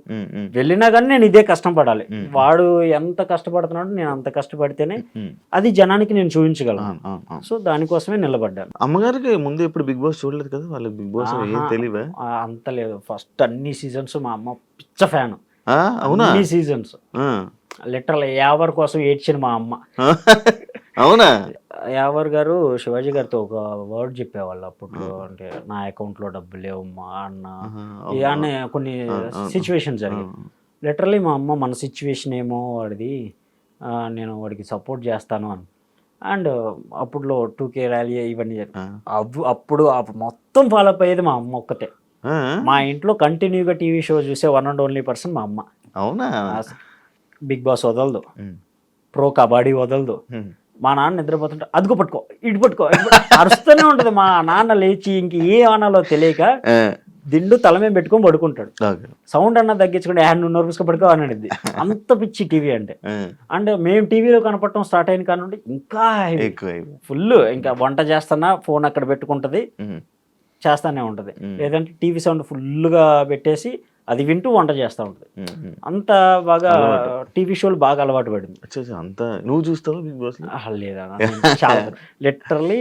S3: వెళ్ళినా కానీ నేను ఇదే కష్టం పడాలి. వాడు ఎంత కష్టపడుతున్నాడో నేను అంత కష్టపడితేనే అది జనానికి నేను చూపించగలను. సో దానికోసమే నిలబడ్డాను.
S2: అమ్మగారికి ముందు ఎప్పుడు బిగ్ బాస్ చూడలేదు కదా, వాళ్ళకి బిగ్ బాస్ ఏం తెలియవా?
S3: అంత లేదు. ఫస్ట్ అన్ని సీజన్స్ మా అమ్మ పిచ్చ ఫ్యాన్.
S2: అవునా?
S3: అన్ని సీజన్స్ లిటరల్ యావర్ కోసం ఏడ్చిన మా అమ్మ.
S2: అవునా?
S3: యావర్ గారు శివాజీ గారితో ఒక వర్డ్ చెప్పేవాళ్ళు అప్పుడు, అంటే నా అకౌంట్ లో డబ్బులు లేవు మా అన్న కొన్ని సిచ్యువేషన్స్ జరిగాయి. లిటరల్లీ మా అమ్మ మన సిచ్యువేషన్ ఏమో వాడిది, నేను వాడికి సపోర్ట్ చేస్తాను అని. అండ్ అప్పుడులో 2K ర్యాలీ ఇవన్నీ అప్పుడు మొత్తం ఫాలో అప్ అయ్యేది మా అమ్మ ఒక్కతే. మా ఇంట్లో కంటిన్యూగా టీవీ షో చూసే వన్ అండ్ ఓన్లీ పర్సన్ మా అమ్మ.
S2: అవునా?
S3: బిగ్ బాస్ వదలదు, ప్రో కబడ్డీ వదలదు. మా నాన్న నిద్రపోతుంటే అదుగు పట్టుకో, ఇటు పట్టుకో అరుస్తూనే ఉంటుంది. మా నాన్న లేచి ఇంక ఏ అనాలో తెలియక దిండు తల మీద పెట్టుకొని పడుకుంటాడు. సౌండ్ అన్నా తగ్గించుకుంటే నువ్వు నోరుపుసుకు పడుకో అని అడిగింది. అంత పిచ్చి టీవీ అంటే. అంటే మేము టీవీలో కనపడటం స్టార్ట్ అయిన కానుండి ఇంకా ఫుల్, ఇంకా వంట చేస్తున్నా ఫోన్ అక్కడ పెట్టుకుంటది, చేస్తానే ఉంటది. లేదంటే టీవీ సౌండ్ ఫుల్గా పెట్టేసి అది వింటూ వంట చేస్తూ ఉంటుంది. అంత బాగా టీవీ షోలు బాగా అలవాటు పడింది.
S2: అంత నువ్వు చూస్తావా బిగ్ బాస్?
S3: లేదా చాలా లిటరల్లీ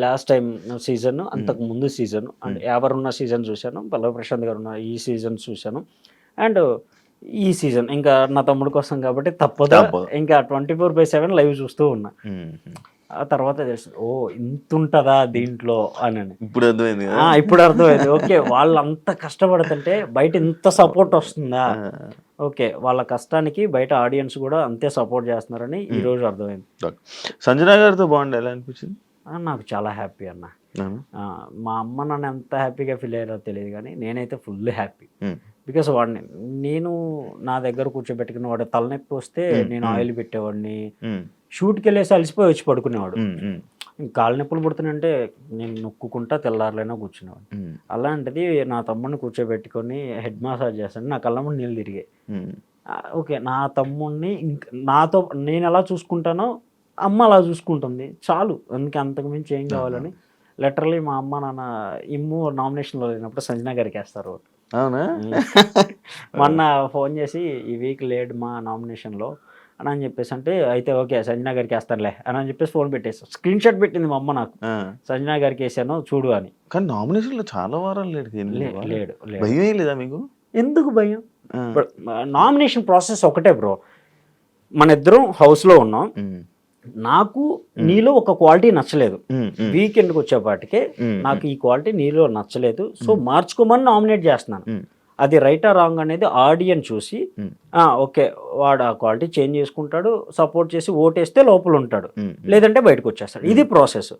S3: లాస్ట్ టైం సీజన్, అంతకు ముందు సీజన్, అండ్ ఎవరున్న సీజన్ చూశాను, పల్లవి ప్రశాంత్ గారు ఉన్న ఈ సీజన్ చూశాను. అండ్ ఈ సీజన్ ఇంకా నా తమ్ముడు కోసం కాబట్టి తప్పదు, ఇంకా 24/7 లైవ్ చూస్తూ ఉన్నా. ఆ తర్వాత తెలుసు, ఓ ఇంత ఉంటుందా దీంట్లో అని.
S2: ఇప్పుడు అర్థమైంది.
S3: ఇప్పుడు అర్థమైంది. ఓకే వాళ్ళు అంత కష్టపడుతుంటే బయట ఇంత సపోర్ట్ వస్తుందా, ఓకే వాళ్ళ కష్టానికి బయట ఆడియన్స్ కూడా అంతే సపోర్ట్ చేస్తున్నారని ఈ రోజు అర్థమైంది.
S2: సంజన గారితో బాగుండే, ఎలా అనిపించింది?
S3: నాకు చాలా హ్యాపీ అన్న. మా అమ్మ నన్ను ఎంత హ్యాపీగా ఫీల్ అయ్యారో తెలియదు కానీ నేనైతే ఫుల్ హ్యాపీ. బికాస్ వాడిని నేను నా దగ్గర కూర్చోబెట్టుకుని, వాడు తలనొప్పి వస్తే నేను ఆయిల్ పెట్టేవాడిని, షూట్కి వెళ్ళేసి అలసిపోయి వచ్చి పడుకునేవాడు. కాళ్ళ నొప్పులు పుడుతున్నాయంటే నేను నొక్కుంటా తెల్లారులైనా కూర్చునేవాడు. అలాంటిది నా తమ్ముడిని కూర్చోబెట్టుకొని హెడ్ మసాజ్ చేస్తాను, నా కళ్ళ ముందు నీళ్ళు తిరిగాయి. ఓకే నా తమ్ముడిని నాతో నేను ఎలా చూసుకుంటానో అమ్మ అలా చూసుకుంటుంది, చాలు, అందుకే అంతకు మించి ఏం కావాలని. లిటరల్లీ మా అమ్మ నాన్న ఇమ్ము నామినేషన్లో లేనప్పుడు సంజన గారికి వేస్తారు.
S2: అవునా?
S3: మొన్న ఫోన్ చేసి ఈ వీక్ లేడు మా నామినేషన్లో అని చెప్పేసి అంటే, అయితే ఓకే సంజన గారికి వేస్తారులే అని చెప్పేసి ఫోన్ పెట్టేసి స్క్రీన్ షాట్ పెట్టింది మా అమ్మ నాకు, సంజన గారికి వేసాను చూడు అని.
S2: కానీ నామినేషన్లో చాలా వారాలు
S3: లేడు.
S2: భయం లేదా మీకు?
S3: ఎందుకు భయం? నామినేషన్ ప్రాసెస్ ఒకటే బ్రో. మన ఇద్దరం హౌస్లో ఉన్నాం, నాకు నీలో ఒక క్వాలిటీ నచ్చలేదు, వీకెండ్కి వచ్చేపాటికే నాకు ఈ క్వాలిటీ నీలో నచ్చలేదు, సో మార్చుకోమని నామినేట్ చేస్తున్నాను. అది రైటా రాంగ్ అనేది ఆడియన్స్ చూసి ఓకే వాడు ఆ క్వాలిటీ చేంజ్ చేసుకుంటాడు, సపోర్ట్ చేసి ఓటేస్తే లోపల ఉంటాడు, లేదంటే బయటకు వచ్చేస్తాడు. ఇది ప్రాసెస్.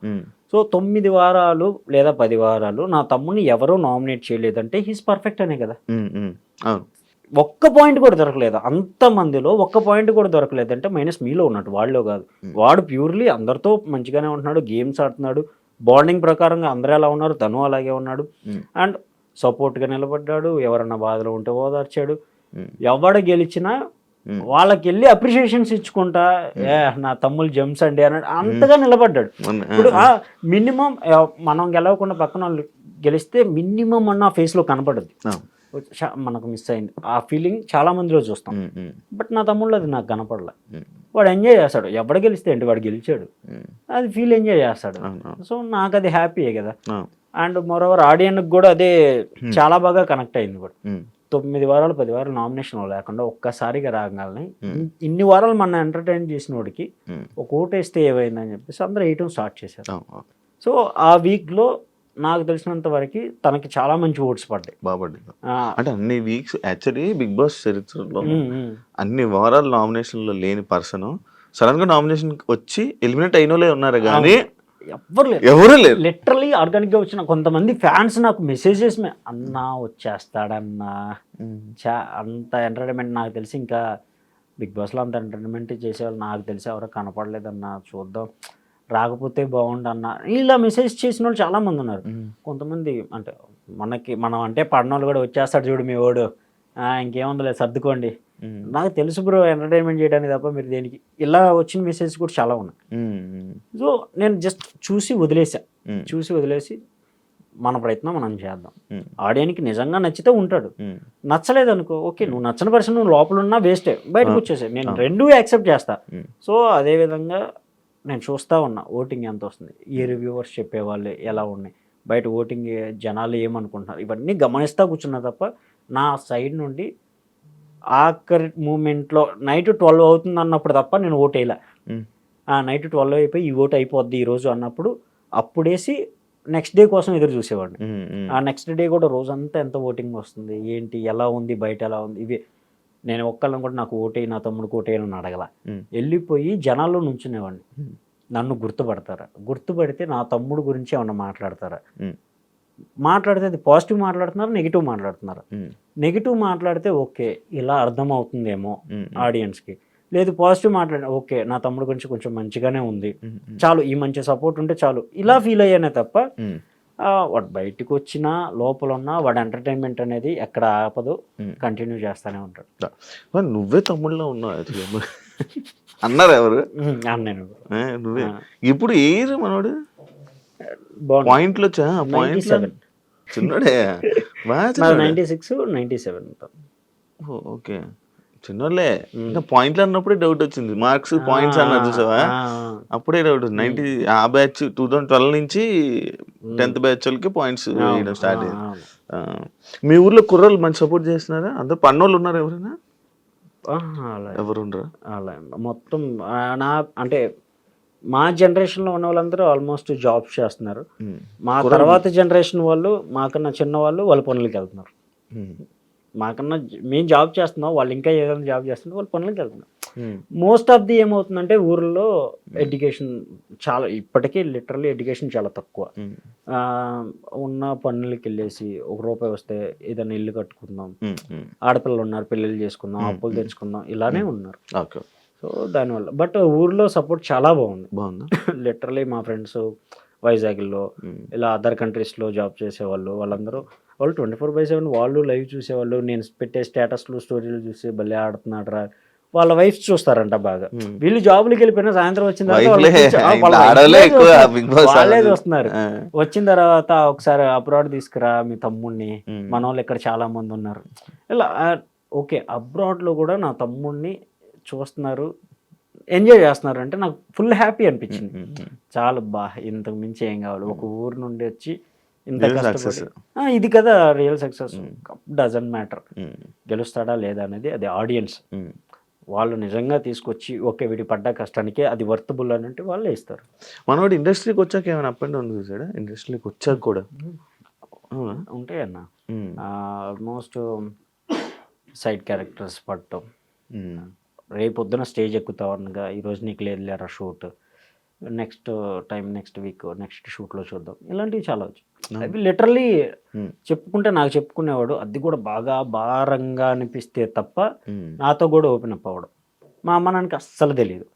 S3: సో 9 వారాలు లేదా 10 వారాలు నా తమ్ముని ఎవరో నామినేట్ చేయలేదంటే హీస్ పర్ఫెక్ట్ అనే కదా. ఒక్క పాయింట్ కూడా దొరకలేదు, అంతమందిలో ఒక్క పాయింట్ కూడా దొరకలేదంటే మైనస్ మీలో ఉన్నట్టు, వాళ్ళలో కాదు. వాడు ప్యూర్లీ అందరితో మంచిగానే ఉంటున్నాడు, గేమ్స్ ఆడుతున్నాడు, బాండింగ్ ప్రకారంగా అందరూ ఎలా ఉన్నారు తను అలాగే ఉన్నాడు, అండ్ సపోర్ట్గా నిలబడ్డాడు, ఎవరన్నా బాధలో ఉంటే ఓదార్చాడు. ఎవడ గెలిచినా వాళ్ళకి వెళ్ళి అప్రిషియేషన్స్ ఇచ్చుకుంటా, నా తమ్ముళ్ళు జెమ్స్ అండి అన్నాడు, అంతగా నిలబడ్డాడు. ఇప్పుడు మినిమం మనం గెలవకుండా పక్కన వాళ్ళు గెలిస్తే మినిమం అన్న ఫేస్లో కనపడదు, మనకు మిస్ అయింది ఆ ఫీలింగ్ చాలా మందిలో చూస్తాం. బట్ నా తమ్ముళ్ళు అది నాకు కనపడలే. వాడు ఎంజాయ్ చేస్తాడు, ఎవడ గెలిస్తే ఏంటి వాడు గెలిచాడు, అది ఫీల్ ఎంజాయ్ చేస్తాడు. సో నాకు అది హ్యాపీయే కదా. అండ్ మోరోవర్ ఆడియన్కి కూడా అదే చాలా బాగా కనెక్ట్ అయింది కూడా. 9 వారాలు 10 వారాలు నామినేషన్ లేకుండా ఒక్కసారిగా రాగాలని ఇన్ని వారాలు మన ఎంటర్టైన్ చేసిన వాడికి ఒక ఓటేస్తే ఏమైందని చెప్పేసి అందరూ వేయటం స్టార్ట్ చేశారు. సో ఆ వీక్లో నాకు తెలిసినంత వరకు తనకి చాలా మంచి ఓట్స్ పడ్డాయి.
S2: బాబడి
S3: ఆ,
S2: అంటే అన్ని వీక్స్ యాక్చువల్లీ బిగ్ బాస్ చరిత్రలో
S3: ఉమ్, ఉమ్.
S2: అన్ని వారాలు నామినేషన్లో లేని పర్సన్ సడన్ గా నామినేషన్ వచ్చి ఎలిమినేట్ అయిన వాళ్ళే ఉన్నారు కానీ
S3: ఎవ్వరు లేరు,
S2: ఎవరు లేరు.
S3: లిటరలీ ఆర్గానిక్ గా వచ్చిన కొంతమంది ఫ్యాన్స్ నాకు మెసేజెస్ అన్నా వచ్చేస్తాడన్నా అంత ఎంటర్టైన్మెంట్ నాకు తెలిసి ఇంకా బిగ్ బాస్లో అంత ఎంటర్టైన్మెంట్ చేసేవాళ్ళు నాకు తెలిసి ఎవరో కనపడలేదన్నా, చూద్దాం రాకపోతే బాగుండన్నా ఇలా మెసేజ్ చేసిన వాళ్ళు చాలా మంది ఉన్నారు. కొంతమంది అంటే మనం అంటే పడిన వాళ్ళు కూడా వచ్చేస్తాడు చూడు మీ వాడు, ఇంకేముంది సర్దుకోండి. నాకు తెలుసు బ్రో ఎంటర్టైన్మెంట్ చేయడానికి తప్ప మీరు దేనికి, ఇలా వచ్చిన మెసేజ్ కూడా చాలా ఉన్నాయి. సో నేను జస్ట్ చూసి వదిలేసి మన ప్రయత్నం మనం చేద్దాం. ఆడియన్కి నిజంగా నచ్చితే ఉంటాడు, నచ్చలేదు అనుకో ఓకే, నువ్వు నచ్చని పర్సన్ నువ్వు లోపల ఉన్నా వేస్టే, బయటకు వచ్చేసాయి. నేను రెండూ యాక్సెప్ట్ చేస్తా. సో అదేవిధంగా నేను చూస్తూ ఉన్నా ఓటింగ్ ఎంత వస్తుంది, ఈ రివ్యూవర్స్ చెప్పేవాళ్ళు ఎలా ఉన్నాయి, బయట ఓటింగ్ జనాలు ఏమనుకుంటున్నారు, ఇవన్నీ గమనిస్తూ కూర్చున్నా తప్ప నా సైడ్ నుండి ఆఖరి మూమెంట్లో నైట్ 12 అవుతుంది అన్నప్పుడు తప్ప నేను ఓటు వేయలే. నైట్ 12 అయిపోయి ఈ ఓటు అయిపోద్ది ఈరోజు అన్నప్పుడు అప్పుడేసి నెక్స్ట్ డే కోసం ఎదురు చూసేవాడిని. ఆ నెక్స్ట్ డే కూడా రోజంతా ఎంత ఓటింగ్ వస్తుంది ఏంటి ఎలా ఉంది బయట ఎలా ఉంది ఇవి నేను ఒక్కళ్ళని కూడా నాకు ఓటేయి నా తమ్ముడికి ఓటేయాలని అడగల. వెళ్ళిపోయి జనాల్లో నుంచునేవాడిని. నన్ను గుర్తుపడితే నా తమ్ముడు గురించి ఏమన్నా మాట్లాడతారా, మాట్లాడితే అది పాజిటివ్ మాట్లాడుతున్నారు, నెగిటివ్ మాట్లాడుతున్నారు. నెగిటివ్ మాట్లాడితే ఓకే ఇలా అర్థమవుతుందేమో ఆడియన్స్కి, లేదు పాజిటివ్ మాట్లాడి ఓకే నా తమ్ముడు గురించి కొంచెం మంచిగానే ఉంది చాలు, ఈ మంచి సపోర్ట్ ఉంటే చాలు, ఇలా ఫీల్ అయ్యానే తప్ప వాడు బయటకు వచ్చినా లోపల ఉన్నా వాడు ఎంటర్టైన్మెంట్ అనేది ఎక్కడ ఆపదు, కంటిన్యూ చేస్తూనే ఉంటాడు.
S2: నువ్వే తమ్ముళ్ళలో ఉన్నావు అన్నారు ఎవరు
S3: నేను
S2: నువ్వే ఇప్పుడు ఏరు మనోడు పాయింట్లు వచ్చా పాయింట్ చిన్నోడే
S3: 96 97.
S2: ఓకే చిన్నోళ్ళే పాయింట్లు అన్నప్పుడే డౌట్ వచ్చింది, మార్క్స్ పాయింట్స్ అన్నారు చూసావా అప్పుడే డౌట్. ఆ బ్యాచ్ 2012 నుంచి 10th బ్యాచ్ వాళ్ళకి పాయింట్స్ వేయడం స్టార్ట్ అయ్యింది. మీ ఊర్లో కుర్రోళ్ళు మంచి సపోర్ట్ చేస్తున్నారా, అందరు పన్నోళ్ళు ఉన్నారు ఎవరైనా ఎవరు ఉండరా?
S3: అలా మొత్తం నా అంటే మా జనరేషన్లో ఉన్న వాళ్ళందరూ ఆల్మోస్ట్ జాబ్స్ చేస్తున్నారు. మా తర్వాత జనరేషన్ వాళ్ళు మాకన్నా చిన్న వాళ్ళు పనులకి వెళ్తున్నారు. మాకన్నా మేము జాబ్ చేస్తున్నాం, వాళ్ళు ఇంకా ఏదైనా జాబ్ చేస్తున్నారు, వాళ్ళు పనులకి వెళ్తున్నారు. మోస్ట్ ఆఫ్ ది ఏమవుతుందంటే ఊర్లో ఎడ్యుకేషన్ చాలా ఇప్పటికీ లిటరల్లీ ఎడ్యుకేషన్ చాలా తక్కువ. ఉన్న పనులకి వెళ్ళేసి ₹1 వస్తే ఏదైనా ఇల్లు కట్టుకుందాం, ఆడపిల్లలు ఉన్నారు పెళ్ళిళ్ళు చేసుకుందాం, అప్పులు తెచ్చుకుందాం, ఇలానే ఉన్నారు. సో దానివల్ల బట్ ఊర్లో సపోర్ట్ చాలా బాగుంది. లిటరలీ మా ఫ్రెండ్స్ వైజాగ్లో ఇలా అదర్ కంట్రీస్లో జాబ్ చేసేవాళ్ళు వాళ్ళందరూ వాళ్ళు 24/7 వాళ్ళు లైవ్ చూసేవాళ్ళు. నేను పెట్టే స్టేటస్లు స్టోరీలు చూసి భలే ఆడుతున్నాడు రా, వాళ్ళ వైఫ్ చూస్తారంట బాగా. వీళ్ళు జాబులకి వెళ్ళిపోయినా సాయంత్రం వచ్చిన తర్వాత వాళ్ళే చూస్తున్నారు. వచ్చిన తర్వాత ఒకసారి అబ్రాడ్ తీసుకురా మీ తమ్ముడిని, మన వాళ్ళు ఇక్కడ చాలా మంది ఉన్నారు ఇలా. ఓకే అబ్రాడ్లో కూడా నా తమ్ముడిని చూస్తున్నారు, ఎంజాయ్ చేస్తున్నారు అంటే నాకు ఫుల్ హ్యాపీ అనిపించింది. చాలా ఇంతకు మించి ఏం కావాలి, ఒక ఊరు నుండి వచ్చి ఇంత కష్టపడి ఇది కదా రియల్ సక్సెస్. డజంట్ మ్యాటర్ గెలుస్తాడా లేదా అనేది, అది ఆడియన్స్ వాళ్ళు నిజంగా తీసుకొచ్చి ఓకే వీడి పడ్డ కష్టానికి అది వర్తబుల్ అని అంటే వాళ్ళే ఇస్తారు.
S2: మనవాడు ఇండస్ట్రీకి వచ్చాక ఏమైనా అప్ అండ్ డౌన్ చూసాడా? ఇండస్ట్రీకి వచ్చాక కూడా
S3: ఉంటాయి అన్న, ఆల్మోస్ట్ సైడ్ క్యారెక్టర్స్ పడటం, రేపు పొద్దున స్టేజ్ ఎక్కుతావు అనగా ఈరోజు నీకు లేదు లేరా shoot, next time next week next షూట్లో చూద్దాం, ఇలాంటివి చాలా వచ్చాయి. అవి లిటరల్లీ చెప్పుకుంటే నాకు చెప్పుకునేవాడు, అది కూడా బాగా భారంగా అనిపిస్తే తప్ప నాతో కూడా ఓపెన్ అప్ అవ్వడం. మా అమ్మ నాన్నకి అస్సలు తెలియదు,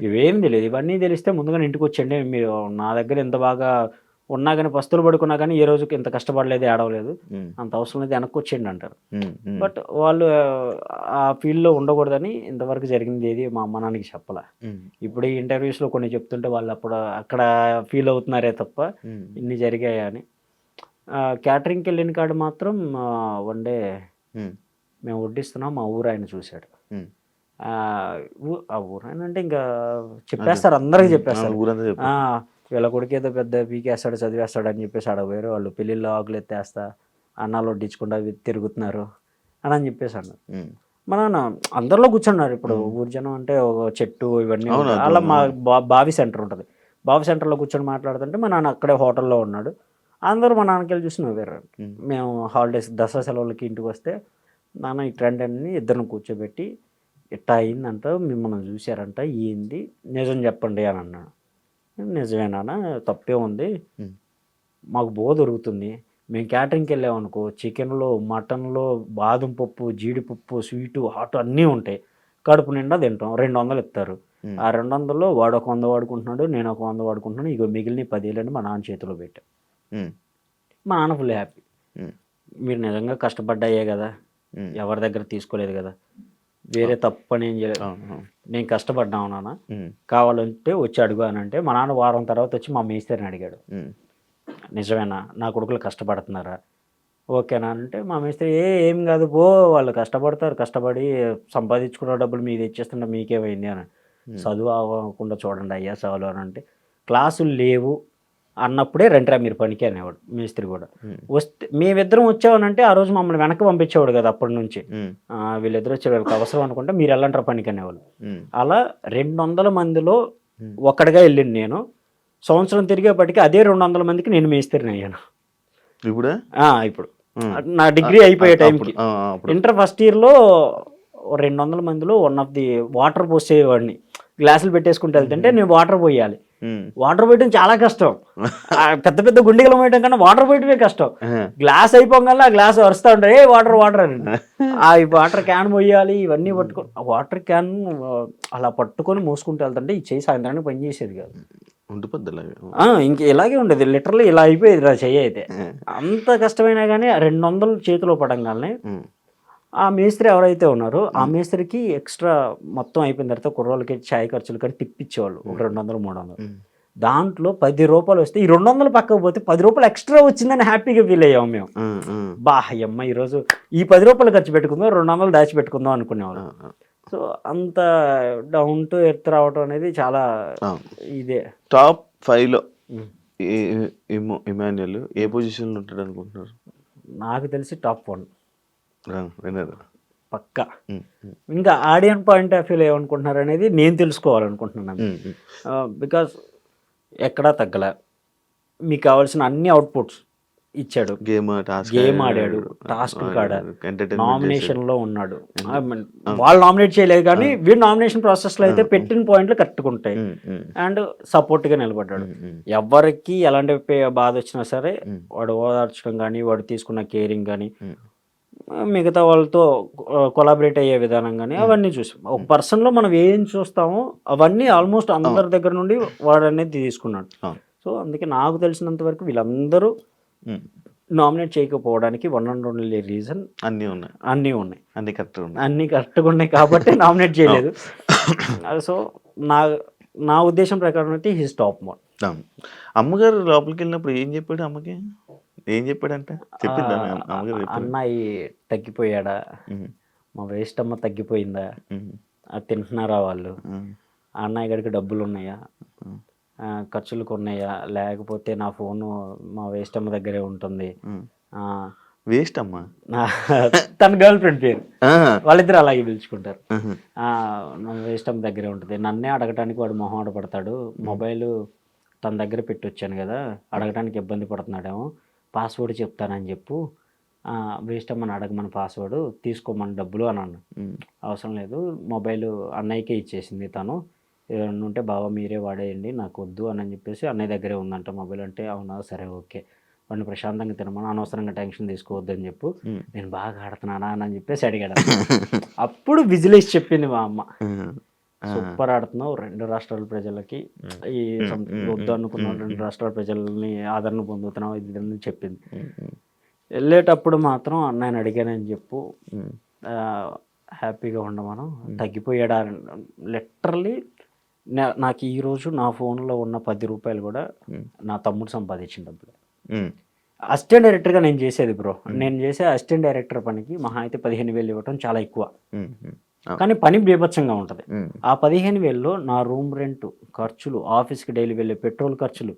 S3: ఇవేం తెలియదు. ఇవన్నీ తెలిస్తే ముందుగానే ఇంటికి వచ్చండి, మీరు నా దగ్గర ఎంత బాగా ఉన్నా కానీ పస్తులు పడుకున్నా కానీ ఏ రోజుకి ఇంత కష్టపడలేదు ఏడవలేదు, అంత అవసరం లేదు వెనక్కి వచ్చేయండి అంటారు. బట్ వాళ్ళు ఆ ఫీల్డ్లో ఉండకూడదని ఇంతవరకు జరిగింది ఏది మా అమ్మ నాన్నకి చెప్పాల. ఇప్పుడు ఈ ఇంటర్వ్యూస్లో కొన్ని చెప్తుంటే వాళ్ళు అక్కడ ఫీల్ అవుతున్నారే తప్ప ఇన్ని జరిగాయా అని. క్యాటరింగ్కి వెళ్ళిన కాడ మాత్రం వన్ డే మేము వడ్డిస్తున్నాం, మా ఊరు ఆయన చూశాడు. ఆ ఊరు ఆయన అంటే ఇంకా చెప్పేస్తారు, అందరికీ చెప్పేస్తారు, వీళ్ళ కొడుకు ఏదో పెద్ద పీకేస్తాడు చదివేస్తాడు అని చెప్పేసి ఆడ వేరే వాళ్ళు పెళ్ళిళ్ళు ఆకులు ఎత్తేస్తా అన్నాలు వడ్డించకుండా తిరుగుతున్నారు అని చెప్పేసి అన్నారు. మా నాన్న అందరిలో కూర్చున్నారు. ఇప్పుడు ఊరు జనం అంటే ఒక చెట్టు ఇవన్నీ అలా మా బావి సెంటర్ ఉంటుంది, బావి సెంటర్లో కూర్చొని మాట్లాడుతుంటే మా నాన్న అక్కడే హోటల్లో ఉన్నాడు. అందరూ మా నాన్నకెళ్ళి చూసి నవ్వారు. మేము హాలిడేస్ దసరా సెలవులకి ఇంటికి వస్తే, నాన్న ఈ ట్రెండ్ అని ఇద్దరిని కూర్చోబెట్టి, ఇట్టా అయిందంట, మిమ్మల్ని చూశారంట, ఏంది నిజం చెప్పండి అని అన్నాడు. నిజమే నాన్న, తప్పే ఉంది, మాకు దొరుకుతుంది. మేము క్యాటరింగ్కి వెళ్ళామనుకో, చికెన్లో, మటన్లో బాదం పప్పు, జీడిపప్పు, స్వీటు, హాట్ అన్నీ ఉంటాయి. కడుపు నిండా తింటాం. 200 ఇస్తారు. ఆ 200లో వాడు ఒక 100 వాడుకుంటున్నాడు, నేను ఒక 100 వాడుకుంటున్నాను. ఇగో మిగిలిన 10,000 మా నాన్న చేతిలో పెట్టా. మా నాన్న ఫుల్ హ్యాపీ. మీరు నిజంగా కష్టపడ్డాయే కదా, ఎవరి దగ్గర తీసుకోలేదు కదా, వేరే తప్పు పని ఏం చేయలేదు, నేను కష్టపడ్డాను నాన్న, కావాలంటే వచ్చి అడుగు అని అంటే, మా నాన్న వారం తర్వాత వచ్చి మా మేస్త్రిని అడిగాడు, నిజమేనా నా కొడుకులు కష్టపడుతున్నారా, ఓకేనా అంటే, మా మేస్త్రి ఏం కాదు పో, వాళ్ళు కష్టపడతారు, కష్టపడి సంపాదించుకున్న డబ్బులు మీకు తెచ్చేస్తుంటే మీకేమైంది అని. చదువు అవ్వకుండా చూడండి అయ్యా చాలు అని అంటే, క్లాసులు లేవు అన్నప్పుడే రండిరా మీరు పనికి అనేవాడు మేస్త్రి కూడా. వస్తే మేమిద్దరం వచ్చామనంటే ఆ రోజు మమ్మల్ని వెనక్కి పంపించేవాడు కదా అప్పటి నుంచి. వీళ్ళిద్దరు వచ్చే వాళ్ళకి అవసరం అనుకుంటే మీరు వెళ్ళంటారా పనికి అనేవాళ్ళు. అలా 200 మందిలో ఒక్కడిగా వెళ్ళింది నేను. సంవత్సరం తిరిగేపటికి అదే 200 మందికి నేను మేస్త్రిని అయ్యాను. ఇప్పుడు నా డిగ్రీ అయిపోయే టైంకి ఇంటర్ ఫస్ట్ ఇయర్లో 200 మందిలో వన్ ఆఫ్ ది వాటర్ పోసేవాడిని. గ్లాసులు పెట్టేసుకుంటూ వెళ్తుంటే నేను వాటర్ పోయాలి. వాటర్ పోయటం చాలా కష్టం. పెద్ద పెద్ద గుండెలు పోయటం కన్నా వాటర్ పోయటమే కష్టం. గ్లాస్ అయిపోగల ఆ గ్లాస్ వరుస్తూ ఉంటారు, ఏ వాటర్ వాటర్ అని. ఆ వాటర్ క్యాన్ పోయాలి, ఇవన్నీ పట్టుకొని వాటర్ క్యాన్ అలా పట్టుకొని మోసుకుంటూ వెళ్తుంటే ఈ చేయి సాయంత్రానికి పని చేసేది కాదు. ఇంక ఇలాగే ఉండేది, లిటరల్లీ ఇలా అయిపోయేది నా చెయ్యి అయితే. అంత కష్టమైనా కానీ 200 చేతిలో పడంగానే ఆ మేస్త్రి ఎవరైతే ఉన్నారో ఆ మేస్త్రికి ఎక్స్ట్రా మొత్తం అయిపోయిన తర్వాత కుర్రోళ్ళకి ఛాయ్ ఖర్చులు కానీ టిప్ ఇచ్చేవాళ్ళు, ఒక 200 300. దాంట్లో 10 రూపాయలు వస్తే ఈ 200 పక్కకు పోతే 10 రూపాయలు ఎక్స్ట్రా వచ్చిందని హ్యాపీగా ఫీల్ అయ్యాము మేము. అమ్మ ఈరోజు ఈ 10 రూపాయలు ఖర్చు పెట్టుకుందాం, 200 దాచిపెట్టుకుందాం అనుకునేవాళ్ళం. సో అంత డౌన్ టు ఎర్త్ రావటం అనేది చాలా ఇదే.
S2: టాప్ 5లో ఇమాన్యుయల్ ఏ పొజిషన్లో ఉంటాడు అనుకుంటున్నారు?
S3: నాకు తెలిసి టాప్ 1 పక్కా. ఇంకా ఆడియన్స్ పాయింట్ ఆఫ్ వ్యూలో ఏమనుకుంటున్నారు అనేది నేను తెలుసుకోవాలనుకుంటున్నాను. బికాస్ ఎక్కడా తగ్గలే, మీకు కావాల్సిన అన్ని అవుట్పుట్స్ ఇచ్చాడు. గేమ్ ఆడాడు, టాస్క్ ఆడాడు, నామినేషన్లో ఉన్నాడు. వాళ్ళు నామినేట్ చేయలేదు కానీ వీడు నామినేషన్ ప్రాసెస్లో అయితే పెట్టిన పాయింట్లు కరెక్ట్గా ఉంటాయి. అండ్ సపోర్ట్గా నిలబడ్డాడు. ఎవరికి ఎలాంటి బాధ వచ్చినా సరే వాడు ఓదార్చడం కానీ, వాడు తీసుకున్న కేరింగ్ కానీ, మిగతా వాళ్ళతో కొలాబరేట్ అయ్యే విధానం కానీ అవన్నీ చూసాం. ఒక పర్సన్లో మనం ఏం చూస్తామో అవన్నీ ఆల్మోస్ట్ అందరి దగ్గర నుండి వాడు అనేది తీసుకున్నాడు. సో అందుకే నాకు తెలిసినంత వరకు వీళ్ళందరూ నామినేట్ చేయకపోవడానికి 1 and only రీజన్ అన్నీ ఉన్నాయి, అన్నీ కరెక్ట్గా ఉన్నాయి కాబట్టి నామినేట్ చేయలేదు. సో నా ఉద్దేశం ప్రకారం అయితే హిస్ టాప్ 1.
S2: అమ్మగారు లోపలికి వెళ్ళినప్పుడు ఏం చెప్పాడు అమ్మకి? ఏం చెప్పాడంటే
S3: అన్నయ్య తగ్గిపోయాడా, మా వేస్ట్ అమ్మ తగ్గిపోయిందా, అది తింటున్నారా వాళ్ళు, అన్నయ్య గడికి డబ్బులు ఉన్నాయా, ఖర్చులకు ఉన్నాయా, లేకపోతే నా ఫోను మా వేస్ట్ అమ్మ దగ్గరే ఉంటుంది.
S2: వేస్ట్ అమ్మ
S3: తన గర్ల్ ఫ్రెండ్ పేరు, వాళ్ళిద్దరు అలాగే పిలుచుకుంటారు. నా వేస్ట్ అమ్మ దగ్గరే ఉంటుంది, నన్నే అడగటానికి వాడు మొహం పడతాడు, మొబైల్ తన దగ్గర పెట్టి వచ్చాను కదా, అడగటానికి ఇబ్బంది పడుతున్నాడేమో, పాస్వర్డ్ చెప్తానని చెప్పు, వేస్ట్ అమ్మని అడగమని పాస్వర్డ్, తీసుకోమని డబ్బులు అని అన్నా. అవసరం లేదు, మొబైల్ అన్నయ్యకే ఇచ్చేసింది తను, ఏమన్నా ఉంటే బావ మీరే వాడేయండి నాకు వద్దు అని చెప్పేసి అన్నయ్య దగ్గరే ఉందంట మొబైల్ అంటే. అవునా సరే ఓకే, వాడిని ప్రశాంతంగా తినమని, అనవసరంగా టెన్షన్ తీసుకోవద్దు అని చెప్పు, నేను బాగా ఆడుతున్నానా అని చెప్పేసి అడిగాడు. అప్పుడు విజిలేసి చెప్పింది మా అమ్మ, సూపర్ ఆడుతున్నావు, 2 రాష్ట్రాల ప్రజలకి ఈ వద్దు అనుకున్న 2 రాష్ట్రాల ప్రజల్ని ఆదరణ పొందుతున్నావు, ఇది చెప్పింది. వెళ్ళేటప్పుడు మాత్రం అన్నయ్యని అడిగానని చెప్పు, హ్యాపీగా ఉండమను, తగ్గిపోయాడా. లిటరల్లీ నాకు ఈరోజు నా ఫోన్లో ఉన్న 10 రూపాయలు కూడా నా తమ్ముడు సంపాదించిన డబ్బులు. అసిస్టెంట్ డైరెక్టర్గా నేను చేసేది బ్రో, నేను చేసే అసిస్టెంట్ డైరెక్టర్ పనికి మహా అయితే 15,000 ఇవ్వటం చాలా ఎక్కువ, కానీ పని బీభత్సంగా ఉంటుంది. ఆ 15,000లో నా రూమ్ రెంట్ ఖర్చులు, ఆఫీస్కి డైలీ వెళ్ళే పెట్రోల్ ఖర్చులు,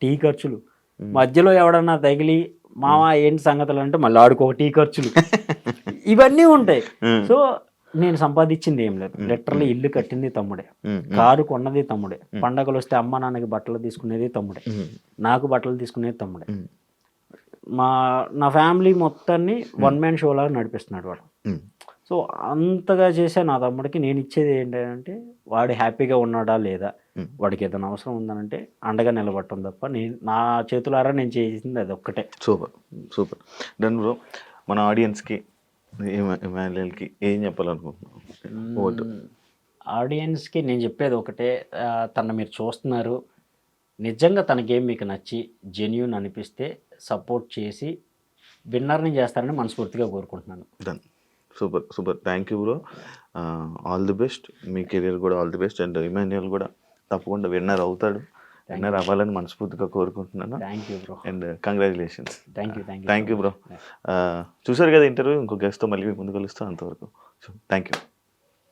S3: టీ ఖర్చులు, మధ్యలో ఎవడన్నా తగిలి మామ ఏంటి సంగతులు అంటే మళ్ళీ ఆడుకో టీ ఖర్చులు, ఇవన్నీ ఉంటాయి. సో నేను సంపాదించింది ఏం లేదు. లిటరల్లీ ఇల్లు కట్టింది తమ్ముడే, కారు కొన్నది తమ్ముడే, పండగలు వస్తే అమ్మ నాన్నకి బట్టలు తీసుకునేది తమ్ముడే, నాకు బట్టలు తీసుకునేది తమ్ముడే. నా ఫ్యామిలీ మొత్తాన్ని వన్ మ్యాన్ షో లాగా నడిపిస్తున్నాడు వాడు. సో అంతగా చేసే నా తమ్ముడికి నేను ఇచ్చేది ఏంటంటే వాడు హ్యాపీగా ఉన్నాడా లేదా, వాడికి ఏదైనా అవసరం ఉందనంటే అండగా నిలబడటం తప్ప నా చేతులారా నేను చేసింది అది ఒక్కటే.
S2: Super done bro. మన ఆడియన్స్కి ఇమాన్యుయల్కి ఏం చెప్పాలనుకుంటున్నాను?
S3: ఆడియన్స్కి నేను చెప్పేది ఒకటే, తను మీరు చూస్తున్నారు, నిజంగా తన గేమ్ మీకు నచ్చి జెన్యూన్ అనిపిస్తే సపోర్ట్ చేసి విన్నర్ని చేస్తారని మనస్ఫూర్తిగా కోరుకుంటున్నాను.
S2: Done. Super thank you bro. All the best, మీ కెరియర్ కూడా ఆల్ ది బెస్ట్. అండ్ ఇమాన్యుయల్ కూడా తప్పకుండా విన్నర్ అవుతాడు, విన్నర్ అవ్వాలని మనస్ఫూర్తిగా కోరుకుంటున్నాను.
S3: Thank you bro
S2: and congratulations.
S3: Thank you
S2: bro. చూసారు కదా ఇంటర్వ్యూ, ఇంకో గెస్ట్తో మళ్ళీ ముందు కలుస్తాం. అంతవరకు thank you.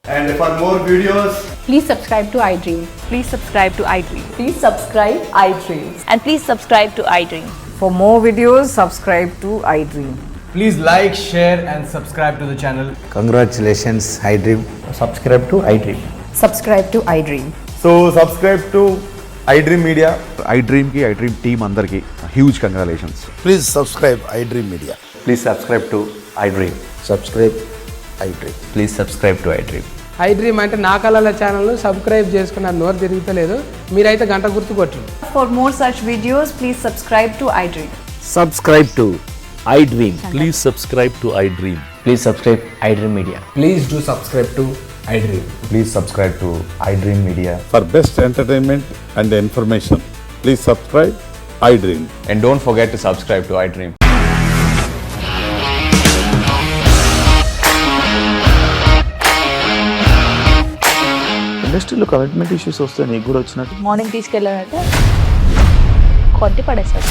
S4: And for more videos,
S5: please subscribe to iDream.
S6: Please subscribe to iDream.
S5: Please subscribe iDream.
S6: And please subscribe to iDream.
S7: For more videos, subscribe to iDream.
S4: please like, share and subscribe to the channel.
S8: Congratulations, iDream.
S9: Subscribe to iDream.
S5: Subscribe to iDream.
S4: So subscribe to iDream Media.
S10: iDream ki iDream team andarki huge congratulations.
S8: Please subscribe iDream Media.
S9: Please subscribe to iDream.
S8: Subscribe iDream.
S9: Please subscribe to iDream.
S11: iDream అంటే నా కళల ఛానల్ను సబ్స్క్రైబ్ చేసుకున్నారు, నోరు తిరుగుతలేదు, మీరైతే గంట గుర్తు కొట్టండి.
S6: For more such videos, please subscribe to iDream.
S9: Subscribe to iDream.
S12: Please subscribe to iDream.
S9: Please subscribe iDream Media.
S4: Please do subscribe to iDream.
S9: Please subscribe to iDream Media.
S10: For best entertainment and information, please subscribe iDream.
S9: And don't forget to subscribe to iDream.
S2: ఇండస్ట్రీలో కమిట్మెంట్ ఇష్యూస్ వస్తే నీకు కూడా వచ్చినట్టు?
S6: మార్నింగ్ తీసుకెళ్ళాలంటే కొట్టి పడేసాడు.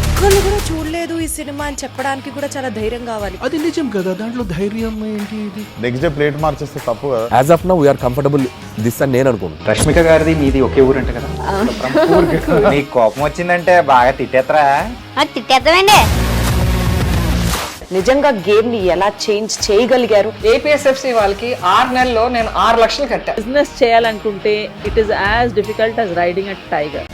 S7: ఒక్కళ్ళు కూడా చూడలేదు ఈ సినిమా అని చెప్పడానికి కూడా చాలా ధైర్యం కావాలి.
S12: అది నిజం కదా, దాంట్లో ధైర్యం ఏంటి? ఇది
S10: నెక్స్ట్ డే ప్లేట్ మార్చేస్తే తప్పు కదా.
S12: As of now we are comfortable this అని నేను అనుకుంటున్నాను.
S9: రష్మిక గారిది మీది ఒకే ఊరు అంటే కదా?
S8: నీకు కోపం వచ్చిందంటే బాగా తిట్టేత్తరా?
S6: తిట్టేద్దామండి.
S7: నిజంగా గేమ్ ని ఎలా చేంజ్ చేయగలిగారు?
S11: ఏపీఎస్ఎఫ్సి వాళ్ళకి 6 నెలల్లో నేను 6 లక్షలు కట్టా.
S6: బిజినెస్ చేయాలనుకుంటే it is as difficult as riding a tiger.